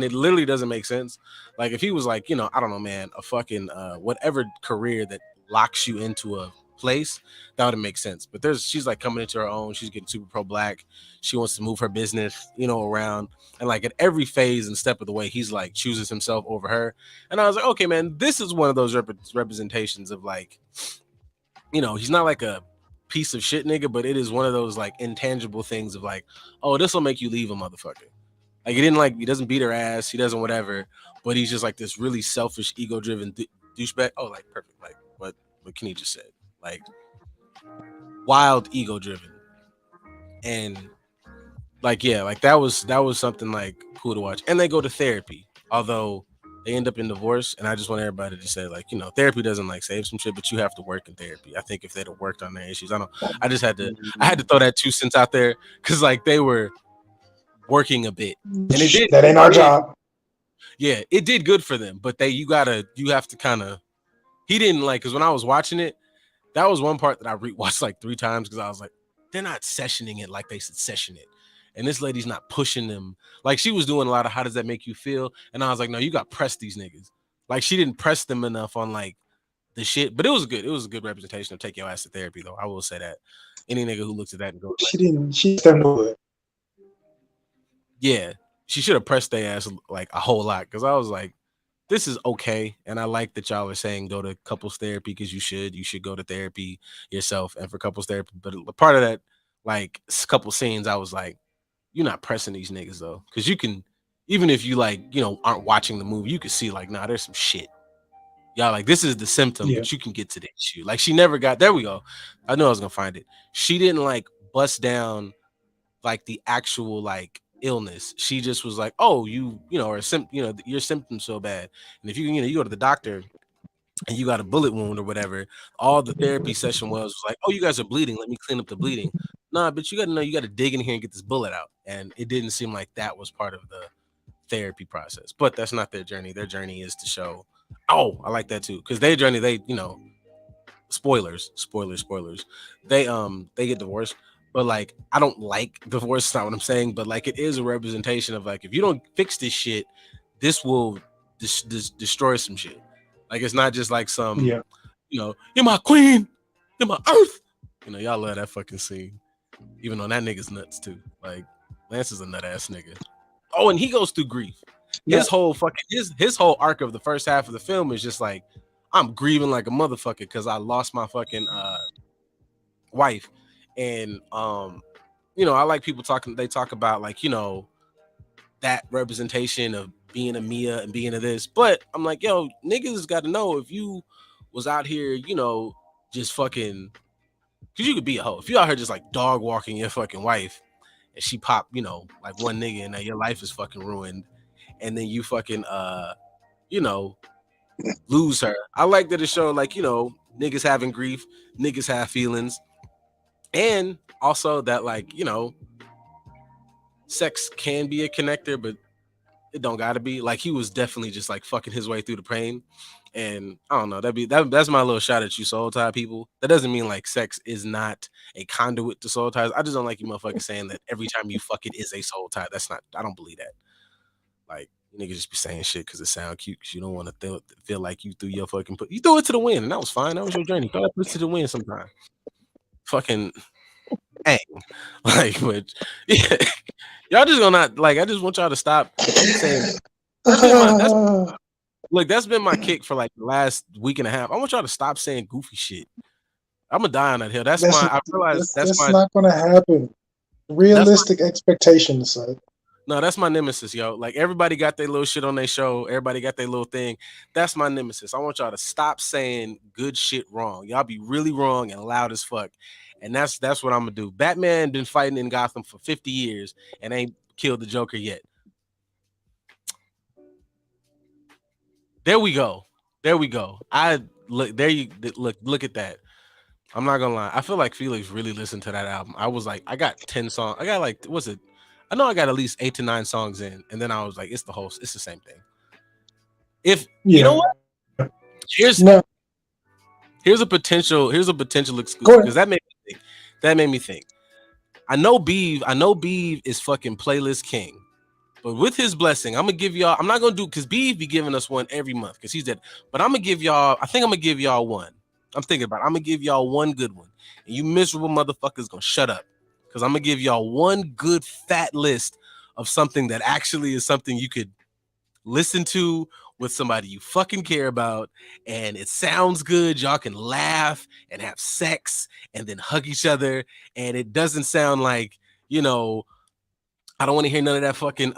it literally doesn't make sense. Like if he was like, I don't know, man, a fucking whatever career that locks you into a place, that would make sense. But she's like coming into her own. She's getting super pro black. She wants to move her business, around. And like at every phase and step of the way, he's like chooses himself over her. And I was like, okay, man, this is one of those representations of like, he's not like a piece of shit nigga, but it is one of those like intangible things of like, oh, this will make you leave a motherfucker. Like he doesn't beat her ass, he doesn't whatever, but he's just like this really selfish, ego driven douchebag. Oh, like perfect. Like what Kenny just said. Like wild ego driven. And like yeah, like that was something like cool to watch. And they go to therapy, although they end up in divorce. And I just want everybody to say like therapy doesn't like save some shit, but you have to work in therapy. I think if they'd have worked on their issues, I had to throw that 2 cents out there because like they were working a bit, and it did That ain't our job. yeah, it did good for them. But you have to kind of he didn't like because when I was watching it, that was one part that I rewatched like 3 times because I was like, they're not sessioning it like they should session it. And this lady's not pushing them. Like she was doing a lot of how does that make you feel? And I was like, no, you got press these niggas. Like she didn't press them enough on like the shit. But it was good. It was a good representation of take your ass to therapy though. I will say that. Any nigga who looks at that and goes like, She didn't. She them do it. yeah, she should have pressed their ass like a whole lot. Cause I was like, this is okay. And I like that y'all are saying go to couples therapy because you should go to therapy yourself and for couples therapy. But a part of that, like couple scenes, I was like, you're not pressing these niggas though. Cause you can, even if you like, aren't watching the movie, you can see like, nah, there's some shit. Y'all like, this is the symptom, Yeah. but you can get to the issue. Like she never got, there we go. I knew I was gonna find it. She didn't like bust down like the actual like illness. She just was like, "Oh, your symptoms so bad, and if you go to the doctor and you got a bullet wound or whatever, all the therapy session was like, oh, you guys are bleeding. Let me clean up the bleeding. Nah, but you got to know you got to dig in here and get this bullet out, and it didn't seem like that was part of the therapy process. But that's not their journey. Their journey is to show. Oh, I like that too because their journey, spoilers, they get divorced, but like I don't like divorce. That's not what I'm saying, but like it is a representation of like if you don't fix this shit, this will destroy some shit. Like it's not just like some, Yeah. you're my queen, you're my earth. Y'all love that fucking scene, even though that nigga's nuts too. Like Lance is a nut ass nigga. Oh, and he goes through grief. Yeah. His whole arc of the first half of the film is just like I'm grieving like a motherfucker because I lost my fucking wife. And I like people talking, they talk about like, that representation of being a Mia and being a this. But I'm like, yo, niggas gotta know if you was out here, just fucking Cause you could be a hoe if you out here just like dog walking your fucking wife, and she pop, like one nigga, and now your life is fucking ruined, and then you fucking you know, lose her. I like that it showed like niggas having grief, niggas have feelings, and also that like sex can be a connector, but it don't gotta be. Like he was definitely just like fucking his way through the pain. And I don't know. That's my little shot at you soul tie people. That doesn't mean like sex is not a conduit to soul ties. I just don't like you motherfuckers saying that every time you fuck it is a soul tie. That's not. I don't believe that. Like you niggas just be saying shit because it sound cute. Because you don't want to feel like you threw your fucking you threw it to the wind, and that was fine. That was your journey. Throw it to the wind sometime. Fucking dang. Like, but yeah, y'all just gonna not like. I just want y'all to stop saying. That's been my kick for like the last week and a half. I want y'all to stop saying goofy shit. I'm gonna die on that hill. that's I realize that's not gonna happen. that's my Realistic expectations, son. no, that's my nemesis, yo. Like everybody got their little shit on their show, everybody got their little thing. That's my nemesis. I want y'all to stop saying good shit wrong. Y'all be really wrong and loud as fuck. And that's what I'm gonna do. Batman been fighting in Gotham for 50 years and ain't killed the Joker yet. There we go. There we go. I look there you look at that. I'm not gonna lie. I feel like Felix really listened to that album. I was like, I got 10 songs. I got like, what's it? I know I got at least 8 to 9 songs in, and then I was like, it's the host. It's the same thing. If you know Yeah. what, here's No, here's a potential go exclusive ahead. because that made me think. That made me think. I know Beeve is fucking playlist king. But with his blessing, I'm gonna give y'all. I'm not gonna do because Beeve be giving us one every month because he's dead. But I'm gonna give y'all. I think I'm gonna give y'all one. I'm thinking about. I'm gonna give y'all one good one, and you miserable motherfuckers gonna shut up because I'm gonna give y'all one good fat list of something that actually is something you could listen to with somebody you fucking care about, and it sounds good. Y'all can laugh and have sex and then hug each other, and it doesn't sound like you know I don't want to hear none of that fucking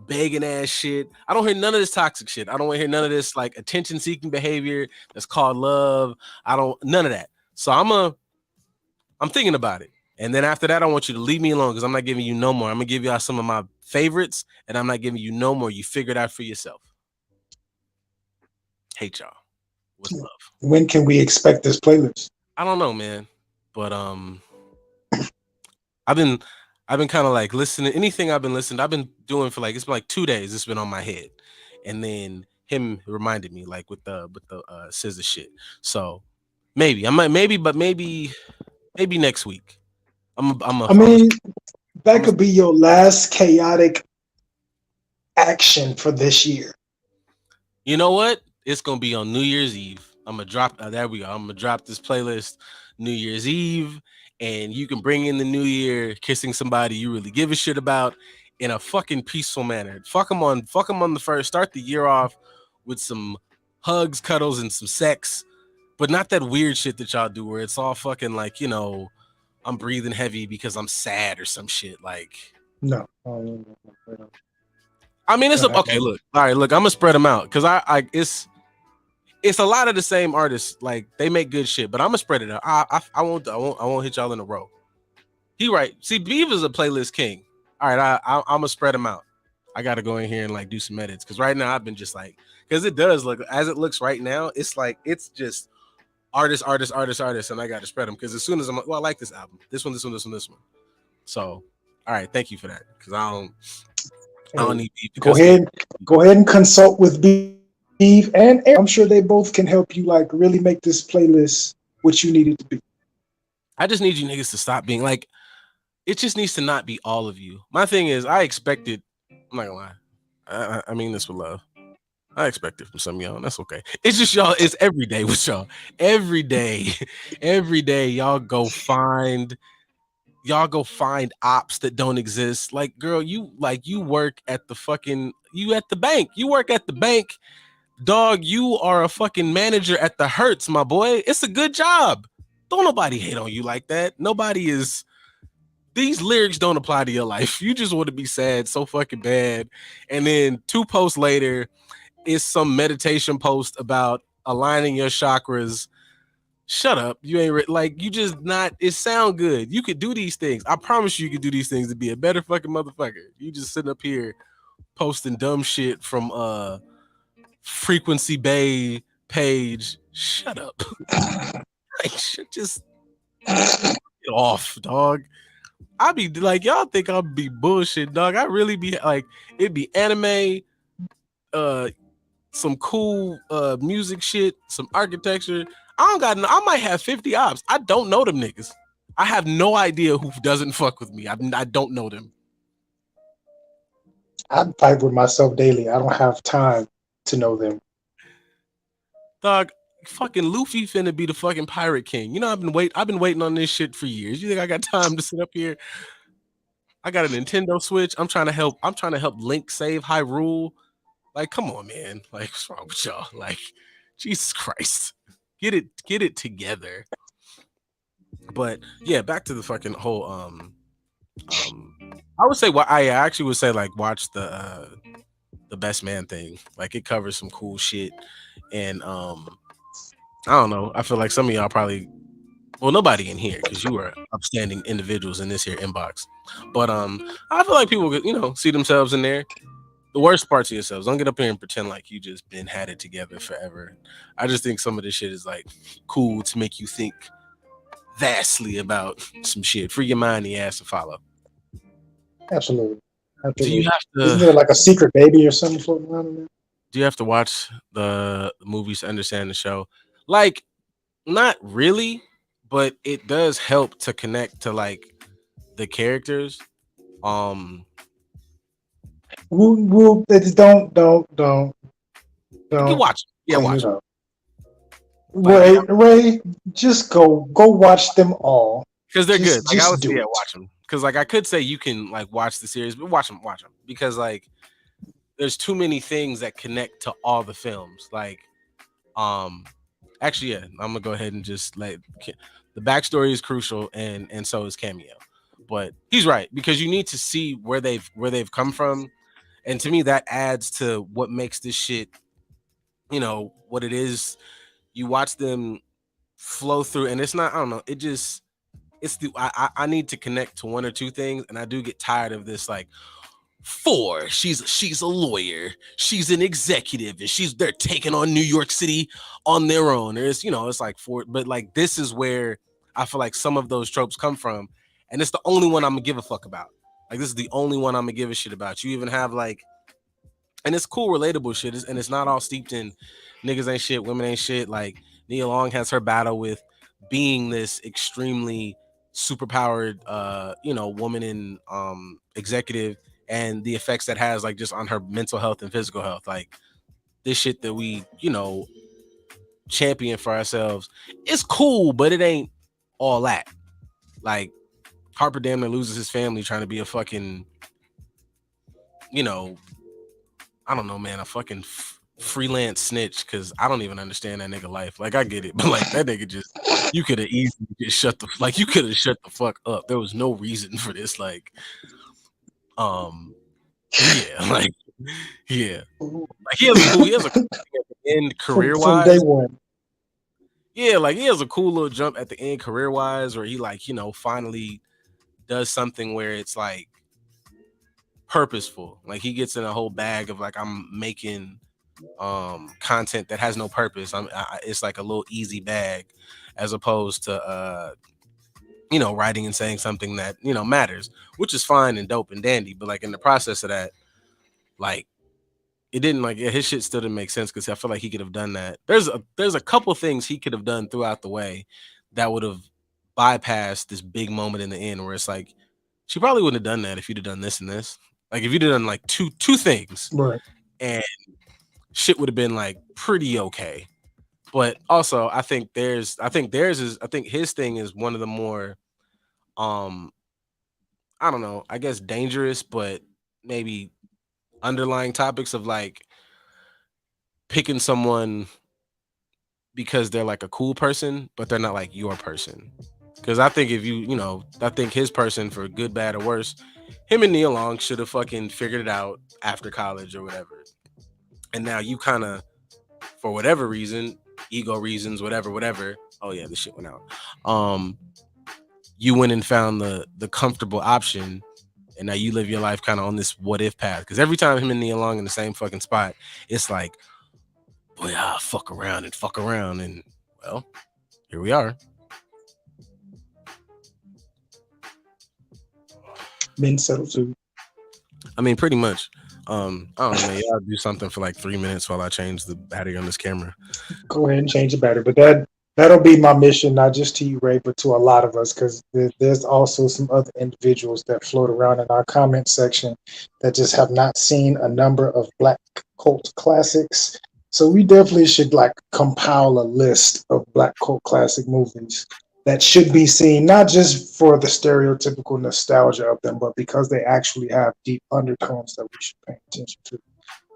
begging ass shit. I don't hear none of this toxic shit. I don't want to hear none of this like attention seeking behavior that's called love. I don't none of that. So I'm thinking about it. And then after that, I want you to leave me alone because I'm not giving you no more. I'm gonna give y'all some of my favorites, and I'm not giving you no more. You figure it out for yourself. Hate y'all with love. When can we expect this playlist? I don't know, man. But I've been kind of like listening. Anything I've been listening, I've been doing for like it's been like 2 days. It's been on my head, and then him reminded me like with the scissor shit. So maybe I might maybe next week. I mean, that I'm a, could be your last chaotic action for this year. you know what? It's gonna be on New Year's Eve. I'm gonna drop. There we go. I'm gonna drop this playlist New Year's Eve, and you can bring in the new year kissing somebody you really give a shit about in a fucking peaceful manner. Fuck them on the first. Start the year off with some hugs, cuddles, and some sex, but not that weird shit that y'all do where it's all fucking like I'm breathing heavy because I'm sad or some shit like. No. I mean, okay. Look, all right. Look, I'm gonna spread them out because it's a lot of the same artists. Like they make good shit, but I'm gonna spread it out. I won't hit y'all in a row. He right. See, Beaver's a playlist king. All right, I'm gonna spread them out. I gotta go in here and like do some edits because right now I've been just like because it does look as it looks right now. It's like it's just artists, and I gotta spread them because as soon as I'm like, well, I like this album, this one. So, all right, thank you for that because I don't need beef Go because ahead, go ahead and consult with Beeve and Aaron. I'm sure they both can help you like really make this playlist what you need it to be. I just need you niggas to stop being like. It just needs to not be all of you. My thing is, I expected. I'm not gonna lie. I mean this with love. I expect it from some of y'all, and that's okay. It's just y'all. It's every day with y'all. Every day, every day, y'all go find ops that don't exist. Like, girl, you work at the fucking you at the bank. You work at the bank, dog. You are a fucking manager at the Hertz, my boy. It's a good job. Don't nobody hate on you like that. Nobody is. These lyrics don't apply to your life. You just want to be sad so fucking bad. And then 2 posts later, is some meditation post about aligning your chakras. Shut up. You ain't like you just not it sound good. You could do these things. I promise you could do these things to be a better fucking motherfucker. You just sitting up here posting dumb shit from Frequency Bay page. Shut up. Like shit just get off, dog. I be like y'all think I'll be bullshit, dog. I really be like it'd be anime, uh some cool music shit, some architecture. I don't got. I might have 50 ops. I don't know them niggas. I have no idea who doesn't fuck with me. I don't know them. I fight with myself daily. I don't have time to know them. Dog, fucking Luffy finna be the fucking pirate king. You know I've been waiting on this shit for years. You think I got time to sit up here? I got a Nintendo Switch. I'm trying to help Link save Hyrule. Like, come on, man. Like, what's wrong with y'all? Like, Jesus Christ. Get it together. But yeah, back to the fucking whole um I would say what I actually would say like watch the best man thing. Like it covers some cool shit. And I don't know. I feel like some of y'all probably well nobody in here because you are upstanding individuals in this here inbox. But I feel like people could, see themselves in there. The worst parts of yourselves. Don't get up here and pretend like you just been had it together forever. I just think some of this shit is like cool to make you think vastly about some shit. Free your mind, the ass to follow. Absolutely. Do you Absolutely. have Isn't to there like a secret baby or something floating around in there? do you have to watch the movies to understand the show? Like, not really, but it does help to connect to like the characters. Um, Just you don't watch, yeah, clean watch it them. up. Like, Ray, just go watch them all. because they're good. Like, I would Just say, do yeah, it. watch them. Because like I could say you can like watch the series, but watch them. Because like there's too many things that connect to all the films. Like, um, actually, yeah, I'm gonna go ahead and just like the backstory is crucial, and so is cameo. But he's right because you need to see where they've come from, and to me that adds to what makes this shit, what it is. You watch them flow through, and it's not. I don't know. It just it's the I need to connect to one or two things, and I do get tired of this like four. She's a lawyer. She's an executive, and they're taking on New York City on their own. It's like four, but like this is where I feel like some of those tropes come from, and it's the only one I'm gonna give a fuck about. Like this is the only one I'm gonna give a shit about. You even have like, and it's cool, relatable shit, and it's not all steeped in niggas ain't shit, women ain't shit. Like Nia Long has her battle with being this extremely superpowered, woman in executive, and the effects that has like just on her mental health and physical health. Like this shit that we, champion for ourselves, it's cool, but it ain't all that. Like Harper damn near loses his family trying to be a fucking, you know, I don't know, man, a fucking freelance snitch because I don't even understand that nigga life. Like I get it, but like that nigga just you could have easily just you could have shut the fuck up. There was no reason for this. Like, yeah, like yeah, like he has a cool thing at the end career From day wise. one. Yeah, like he has a cool little jump at the end career wise, where he like finally does something where it's like purposeful. Like he gets in a whole bag of like I'm making content that has no purpose. It's like a little easy bag as opposed to writing and saying something that matters, which is fine and dope and dandy, but like in the process of that, like it didn't like his shit still didn't make sense because I feel like he could have done that. There's a couple things he could have done throughout the way that would have bypassed this big moment in the end where it's like she probably wouldn't have done that if you'd have done this and this. Like if you'd have done like two things Right. and shit would have been like pretty okay. But also I think his thing is one of the more um I don't know, I guess dangerous but maybe underlying topics of like picking someone because they're like a cool person, but they're not like your person. Because I think if I think his person, for good, bad, or worse, him and Neil Long should have fucking figured it out after college or whatever. And now you kind of, for whatever reason, ego reasons, whatever, Oh yeah, this shit went out. Um, you went and found the comfortable option, and now you live your life kind of on this what if path. Because every time him and Nia Long in the same fucking spot, it's like, boy, fuck around, and well, here we are. Men settle too. I mean, pretty much. I don't know, man. Y'all do something for like 3 minutes while I change the battery on this camera. Go ahead and change the battery. But that'll be my mission, not just to you, Ray, but to a lot of us, because there's also some other individuals that float around in our comment section that just have not seen a number of Black cult classics. So we definitely should like compile a list of Black cult classic movies that should be seen, not just for the stereotypical nostalgia of them, but because they actually have deep undertones that we should pay attention to.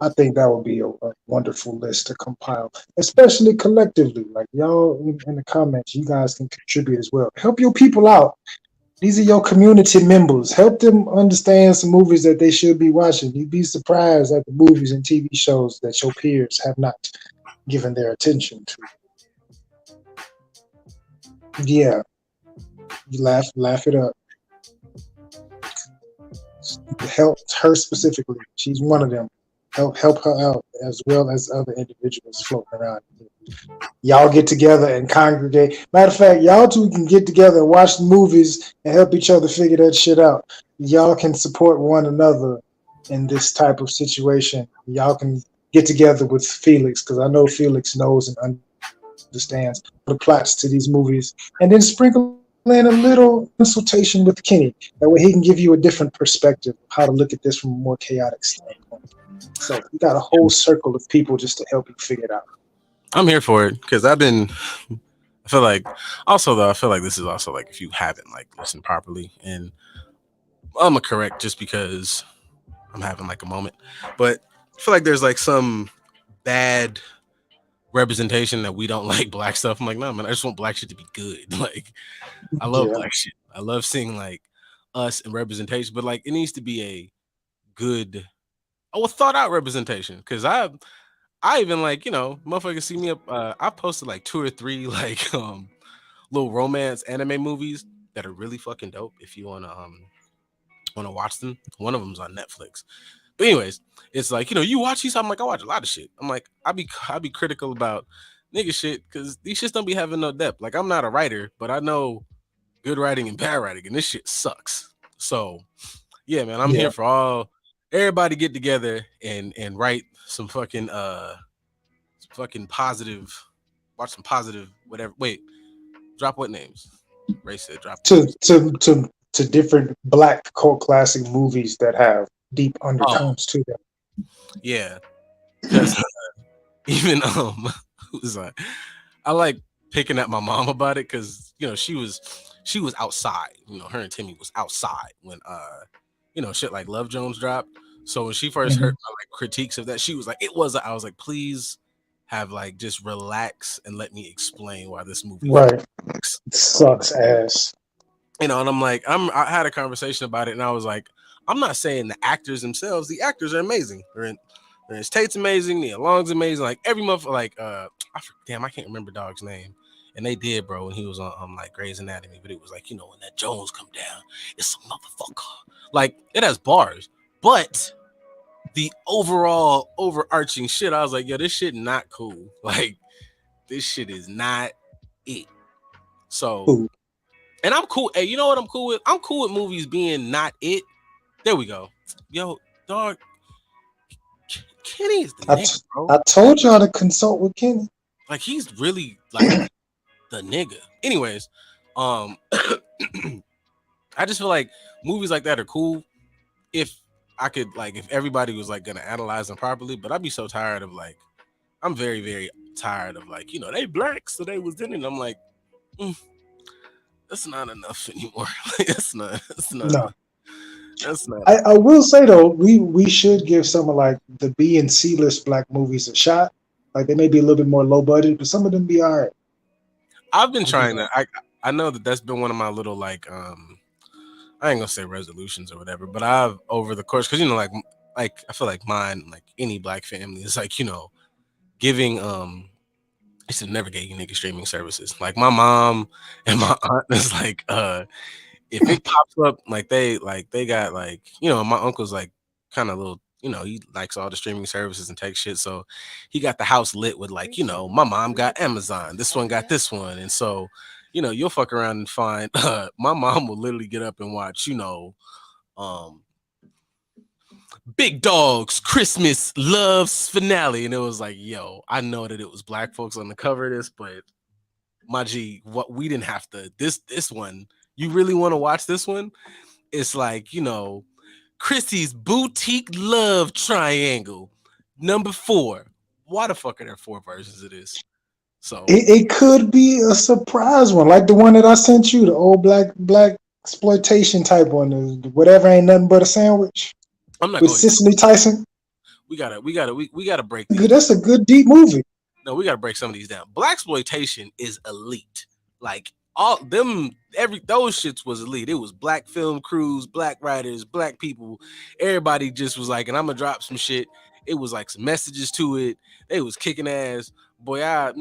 I think that would be a wonderful list to compile, especially collectively. Like y'all in the comments, you guys can contribute as well. Help your people out. These are your community members. Help them understand some movies that they should be watching. You'd be surprised at the movies and TV shows that your peers have not given their attention to. Yeah, you laugh it up. Help her specifically. She's one of them. Help her out as well as other individuals floating around. Y'all get together and congregate. Matter of fact, y'all two can get together and watch the movies and help each other figure that shit out. Y'all can support one another in this type of situation. Y'all can get together with Felix because I know Felix knows and understands the plots to these movies, and then sprinkle in a little consultation with Kenny. That way, he can give you a different perspective of how to look at this from a more chaotic standpoint. So you got a whole circle of people just to help you figure it out. I'm here for it because I've been. I feel like also though I feel like this is also like if you haven't like listened properly, and I'm gonna correct just because I'm having like a moment, but I feel like there's like some bad representation that we don't like black stuff. I'm like, no, man, I just want black shit to be good. Like, I love Yeah, black shit. I love seeing like us and representation, but like it needs to be a good, thought out representation. Because I even like motherfuckers see me up. I posted like two or three like little romance anime movies that are really fucking dope. If you wanna watch them, one of them's on Netflix. But anyways, it's like you watch these. I'm like, I watch a lot of shit. I'm like, I be critical about nigga shit because these shits don't be having no depth. Like I'm not a writer, but I know good writing and bad writing, and this shit sucks. So yeah, man, I'm here yeah. for all everybody get together and write some fucking positive, watch some positive whatever. Wait, drop what names? Ray said drop to names. to to to different Black cult classic movies that have deep Oh undertones to them. yeah, because even who's like I like picking at my mom about it because she was outside. Her and Timmy was outside when shit like Love Jones dropped. So when she first heard Mhm. my like critiques of that, she was like, "It was." I was like, "Please have like just relax and let me explain why this movie Right, sucks." it sucks ass. And I'm like, I had a conversation about it, and I was like, I'm not saying the actors themselves. The actors are amazing. Ren's Tate's amazing. Nia Long's amazing. Like every month, like damn, I can't remember dog's name. And they did, bro, when he was on like Grey's Anatomy. But it was like, when that Jones come down, it's a motherfucker. Like it has bars, but the overall overarching shit, I was like, yo, this shit not cool. Like this shit is not it. So Who? and I'm cool. Hey, you know what I'm cool with? I'm cool with movies being not it. There we go. Yo, dog, Kenny is the I, nigga, t- bro. I told y'all to consult with Kenny. Like he's really like the nigga. Anyways, um, I just feel like movies like that are cool if I could like if everybody was like gonna analyze them properly. But I'd be so tired of like I'm very very tired of like they black so they was in it. I'm like mm, that's not enough anymore. Like, that's not No, a that's not I, a. I will say though, we should give some of like the B and C list Black movies a shot. Like they may be a little bit more low budget, but some of them be all right. I've been They be trying all to. I know that that's been one of my little like I ain't gonna say resolutions or whatever, but I've over the course because I feel like mine like any black family is like giving I should never get you niggas streaming services. Like my mom and my aunt is like, if it pops up, like they got like, my uncle's like kind of little, he likes all the streaming services and tech shit. So he got the house lit with like, my mom got Amazon, this one got this one, and so, you'll fuck around and find my mom will literally get up and watch, um Big Dog's Christmas Loves finale, and it was like, yo, I know that it was black folks on the cover of this, but my G, what we didn't have to. This one, you really want to watch this one? It's like Chrissy's Boutique Love Triangle, number 4. Why the fuck are there 4 versions of this? So It could be a surprise one, like the one that I sent you, the old black exploitation type one, whatever ain't nothing but a sandwich I'm not with going. Cicely Tyson. We gotta break these. That's a good deep movie. No, we gotta break some of these down. Black exploitation is elite. Like all them, every those shits was elite. It was black film crews, black writers, black people. Everybody just was like, and I'm gonna drop some shit. It was like some messages to it. They was kicking ass. Boy, I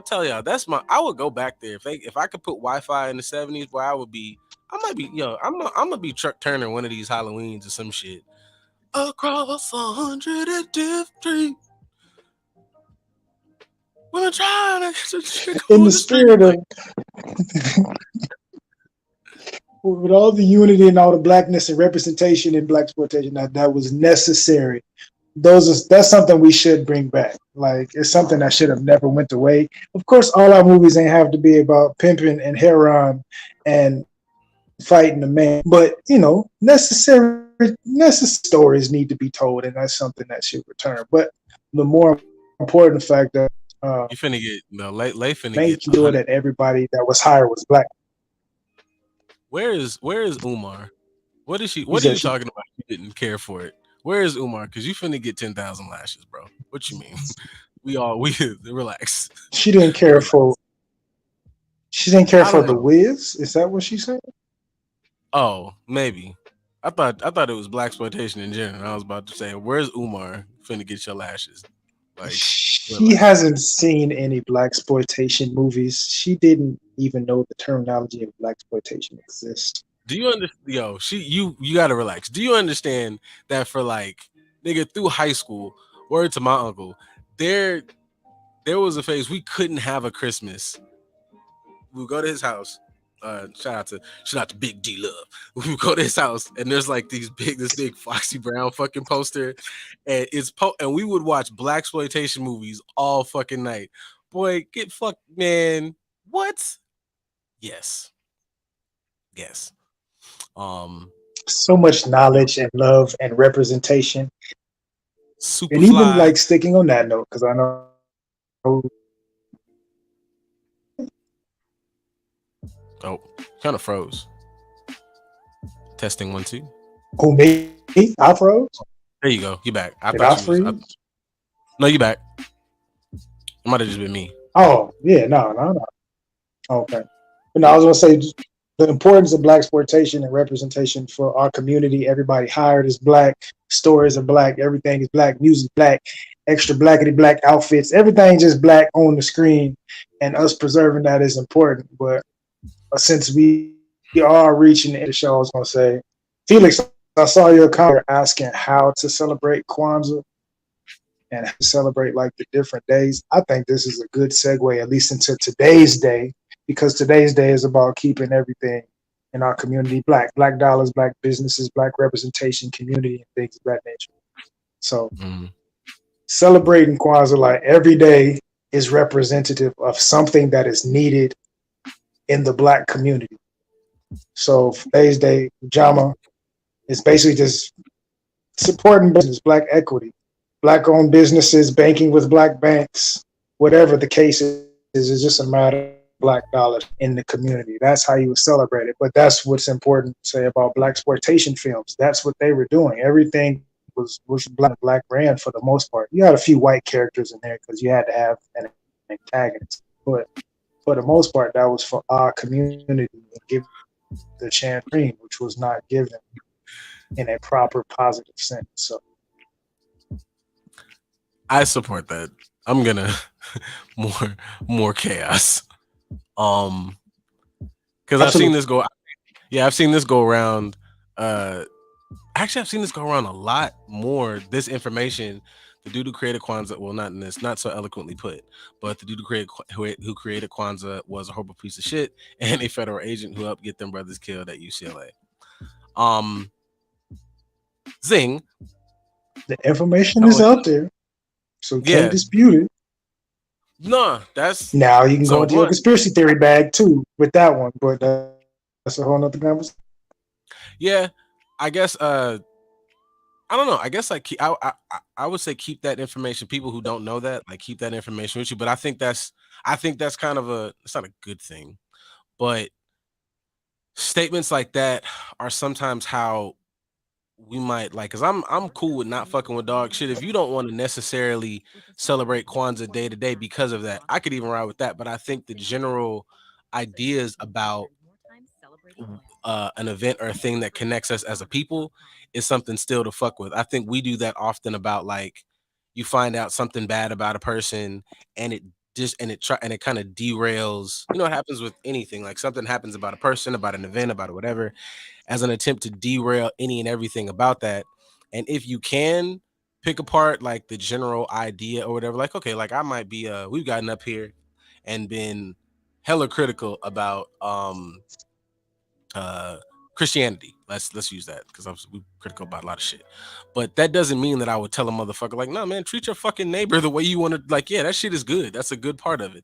tell y'all, I would go back there if I could put Wi-Fi in the '70s. Boy, I might be, I'm gonna be Chuck Turner one of these Halloweens or some shit. Across 110th Street. We're trying to get a chick In on the the street. spirit of Like, with all the unity and all the blackness and representation in black exploitation that was necessary. That's something we should bring back. Like it's something that should have never went away. Of course, all our movies ain't have to be about pimping and heroin and fighting the man, but necessary stories need to be told, and that's something that should return. But the more important fact that you finna get no late finna get make sure 100. that everybody that was hired was black. Where is Umar? What is she? You What are said you she talking about? You didn't care for it. Where is Umar? Because you finna get 10,000 lashes, bro. What you mean? we relax, she didn't care relax. for she didn't care I for don't the know. Wiz. Is that what she said? Oh, maybe. I thought it was black exploitation in general. I was about to say, where's Umar finna get your lashes? Like, She relax. hasn't seen any black exploitation movies. She didn't even know the terminology of black exploitation exists. Do you understand? Yo, you gotta relax. Do you understand that for like nigga through high school? Word to my uncle, there there was a phase we couldn't have a Christmas. We would go to his house. Shout out to Big D Love. We would go to his house and there's like this big Foxy Brown fucking poster, and and we would watch black exploitation movies all fucking night. Boy, get fucked, man. What? Yes, yes. Um, So much knowledge and love and representation. And even Superfly. like sticking on that note, because I know Oh, kind of froze. Testing 1 2. who me? I froze? There you go. You back. I Did I thought you was. freeze? No, you back. It might have just been me. Oh, yeah, no. Okay. But no, I was gonna say the importance of black exploitation and representation for our community. Everybody hired is black, stories are black, everything is black, music black, extra blackety black outfits, everything just black on the screen, and us preserving that is important. But since we are reaching the end of the show, I was gonna say, Felix, I saw your comment asking how to celebrate Kwanzaa and celebrate like the different days. I think this is a good segue, at least into today's day, because today's day is about keeping everything in our community black, black dollars, black businesses, black representation, community, and things of that nature. So Mm. celebrating Kwanzaa like every day is representative of something that is needed in the black community. So today's day, Jama is basically just supporting business, black equity, black owned businesses, banking with black banks, whatever the case is, it's just a matter of black dollars in the community. That's how you would celebrate it. But that's what's important to say about black exploitation films. That's what they were doing. Everything was black brand for the most part. You had a few white characters in there because you had to have an antagonist. But for the most part, that was for our community and give the chance dream, which was not given in a proper positive sense. So I support that. I'm gonna more more chaos. Um, because I've seen Absolutely. this go. Yeah, I've seen this go around. Uh, Actually, I've seen this go around a lot more. This information, the dude who created Kwanzaa, well, not in this, not so eloquently put, but the dude who created Kwanzaa was a horrible piece of shit and a federal agent who helped get them brothers killed at UCLA. Um, Zing, The information is going, out there, so can't yeah, dispute it. nah, that's Now you can go so into your one, conspiracy theory bag too with that one, but that's a whole nother conversation. yeah, I guess, I don't know. I guess like I would say keep that information. People who don't know that, like keep that information with you. But I think that's kind of a it's not a good thing, but statements like that are sometimes how we might like because I'm cool with not fucking with dog shit. If you don't want to necessarily celebrate Kwanzaa day to day because of that, I could even ride with that. But I think the general ideas about an event or a thing that connects us as a people is something still to fuck with. I think we do that often about like you find out something bad about a person and it just and it kind of derails. You know what happens with anything like something happens about a person, about an event, about whatever as an attempt to derail any and everything about that. And if you can pick apart like the general idea or whatever, like okay, like I might be we've gotten up here and been hella critical about uh Christianity. Let's use that because we critical about a lot of shit. But that doesn't mean that I would tell a motherfucker like, no man, treat your fucking neighbor the way you want to. Like, yeah, that shit is good. That's a good part of it.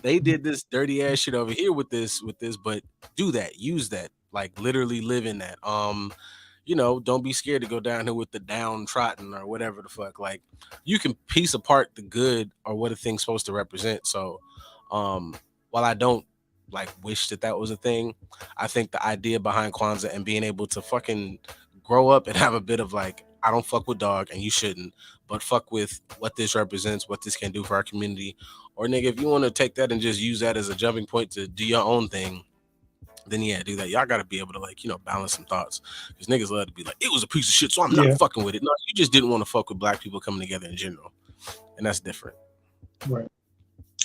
They did this dirty ass shit over here with this, but do that, use that, like literally live in that. Don't be scared to go down here with the downtrodden or whatever the fuck. Like, you can piece apart the good or what a thing's supposed to represent. So, while I don't like wish that that was a thing, I think the idea behind Kwanzaa and being able to fucking grow up and have a bit of like, I don't fuck with dog and you shouldn't, but fuck with what this represents, what this can do for our community. Or nigga, if you want to take that and just use that as a jumping point to do your own thing, then yeah, do that. Y'all gotta be able to like, balance some thoughts. Because niggas love to be like, it was a piece of shit, so I'm not Yeah, fucking with it. No, you just didn't want to fuck with black people coming together in general. And that's different. right.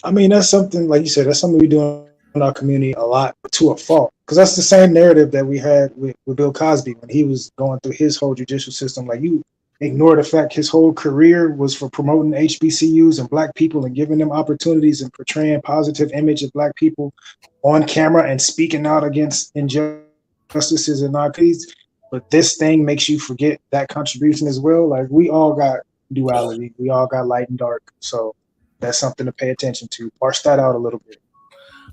I mean, that's something like you said. That's something we do in our community a lot to a fault. Because that's the same narrative that we had with Bill Cosby when he was going through his whole judicial system. Like you ignore the fact his whole career was for promoting HBCUs and black people and giving them opportunities and portraying positive image of black people on camera and speaking out against injustices and inequities. But this thing makes you forget that contribution as well. Like we all got duality. We all got light and dark. So that's something to pay attention to. Parse that out a little bit.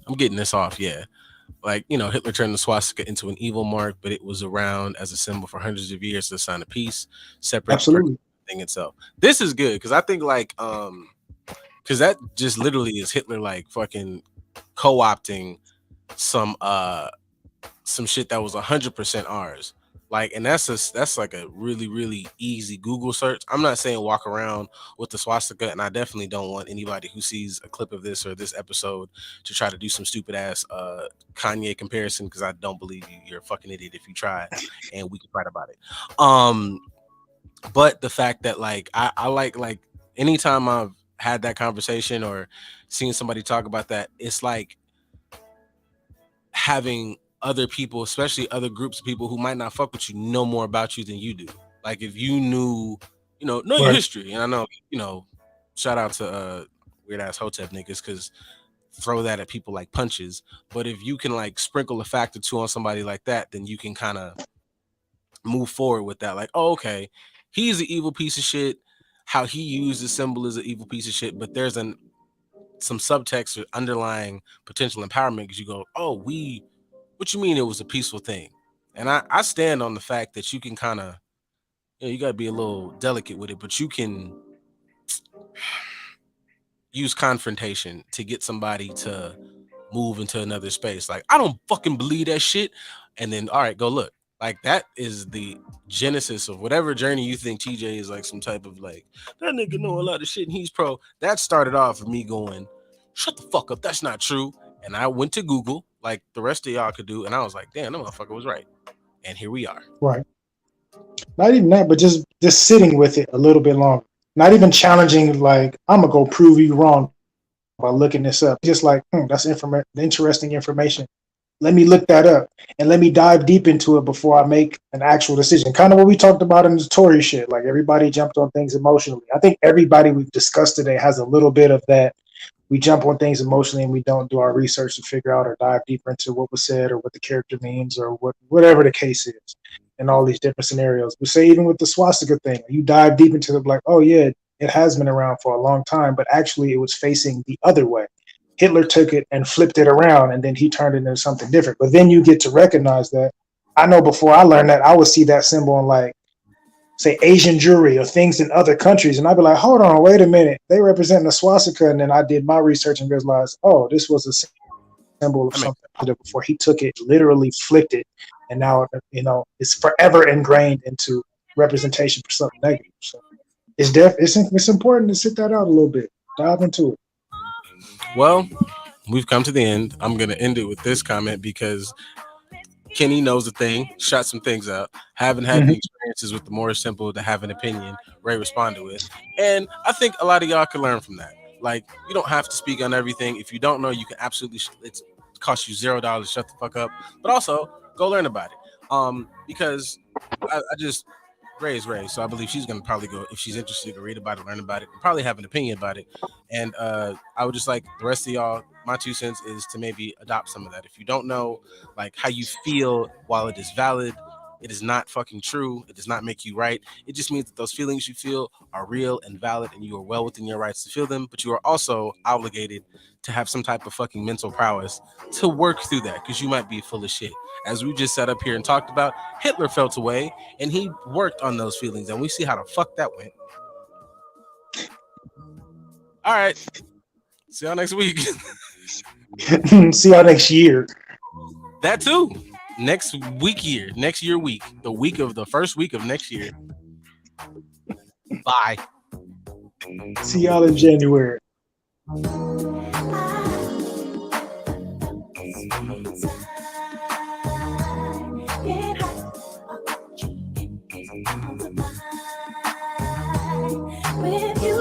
I'm getting this off, yeah. Like, Hitler turned the swastika into an evil mark, but it was around as a symbol for hundreds of years to sign of peace, separate the person Absolutely. thing itself. This is good because I think like because that just literally is Hitler like fucking co-opting some some shit that was 100% ours. Like, and that's like a really really easy Google search. I'm not saying walk around with the swastika, and I definitely don't want anybody who sees a clip of this or this episode to try to do some stupid ass Kanye comparison because I don't believe you. You're a fucking idiot if you try, and we can fight about it. Um, but the fact that like I like anytime I've had that conversation or seen somebody talk about that, it's like having other people, especially other groups of people who might not fuck with you, know more about you than you do. Like if you knew, know your Right. history. And I know, shout out to weird ass Hotep niggas because throw that at people like punches. But if you can like sprinkle a fact or two on somebody like that, then you can kind of move forward with that. Like, oh, okay, he's an evil piece of shit. How he used the symbol is an evil piece of shit, but there's some subtext or underlying potential empowerment because you go, oh, what you mean it was a peaceful thing? And I stand on the fact that you can kind of, you got to be a little delicate with it, but you can use confrontation to get somebody to move into another space. Like, I don't fucking believe that shit. And then, all right, go look. Like, that is the genesis of whatever journey you think TJ is like some type of like, that nigga know a lot of shit and he's pro. That started off with me going, shut the fuck up. That's not true. And I went to Google, like the rest of y'all could do. And I was like, damn, that motherfucker was right. And here we are. Right. Not even that, but just sitting with it a little bit longer. Not even challenging, like, I'm going to go prove you wrong by looking this up. Just like, that's interesting information. Let me look that up and let me dive deep into it before I make an actual decision. Kind of what we talked about in the Tory shit. Like, everybody jumped on things emotionally. I think everybody we've discussed today has a little bit of that. We jump on things emotionally and we don't do our research to figure out or dive deeper into what was said or what the character means or whatever the case is in all these different scenarios. We say even with the swastika thing, you dive deep into the like, oh yeah, it has been around for a long time, but actually it was facing the other way. Hitler took it and flipped it around and then he turned it into something different. But then you get to recognize that. I know before I learned that, I would see that symbol in like, say, Asian jewelry or things in other countries. And I'd be like, hold on, wait a minute. They represent the swastika. And then I did my research and realized, oh, this was a symbol of something I positive mean, before he took it, literally flipped it. And now, it's forever ingrained into representation for something negative. So it's important to sit that out a little bit, dive into it. well, we've come to the end. I'm gonna end it with this comment because Kenny knows the thing, shot some things out. Haven't had Mm-hmm. any experiences with the more simple to have an opinion. Ray responded with, and I think a lot of y'all can learn from that. Like, you don't have to speak on everything. If you don't know, you can absolutely. It's cost you $0. Shut the fuck up. But also go learn about it. Because I just Ray is Ray, so I believe she's gonna probably go if she's interested to read about it, learn about it, and probably have an opinion about it. And I would just like the rest of y'all. My 2 cents is to maybe adopt some of that. If you don't know, like how you feel, while it is valid, it is not fucking true. It does not make you right. It just means that those feelings you feel are real and valid, and you are well within your rights to feel them. But you are also obligated to have some type of fucking mental prowess to work through that, because you might be full of shit. As we just sat up here and talked about, Hitler felt away and he worked on those feelings, and we see how the fuck that went. All right, see y'all next week. See y'all next year. That too. Next year week, the first week of next year. Bye. See y'all in January. With you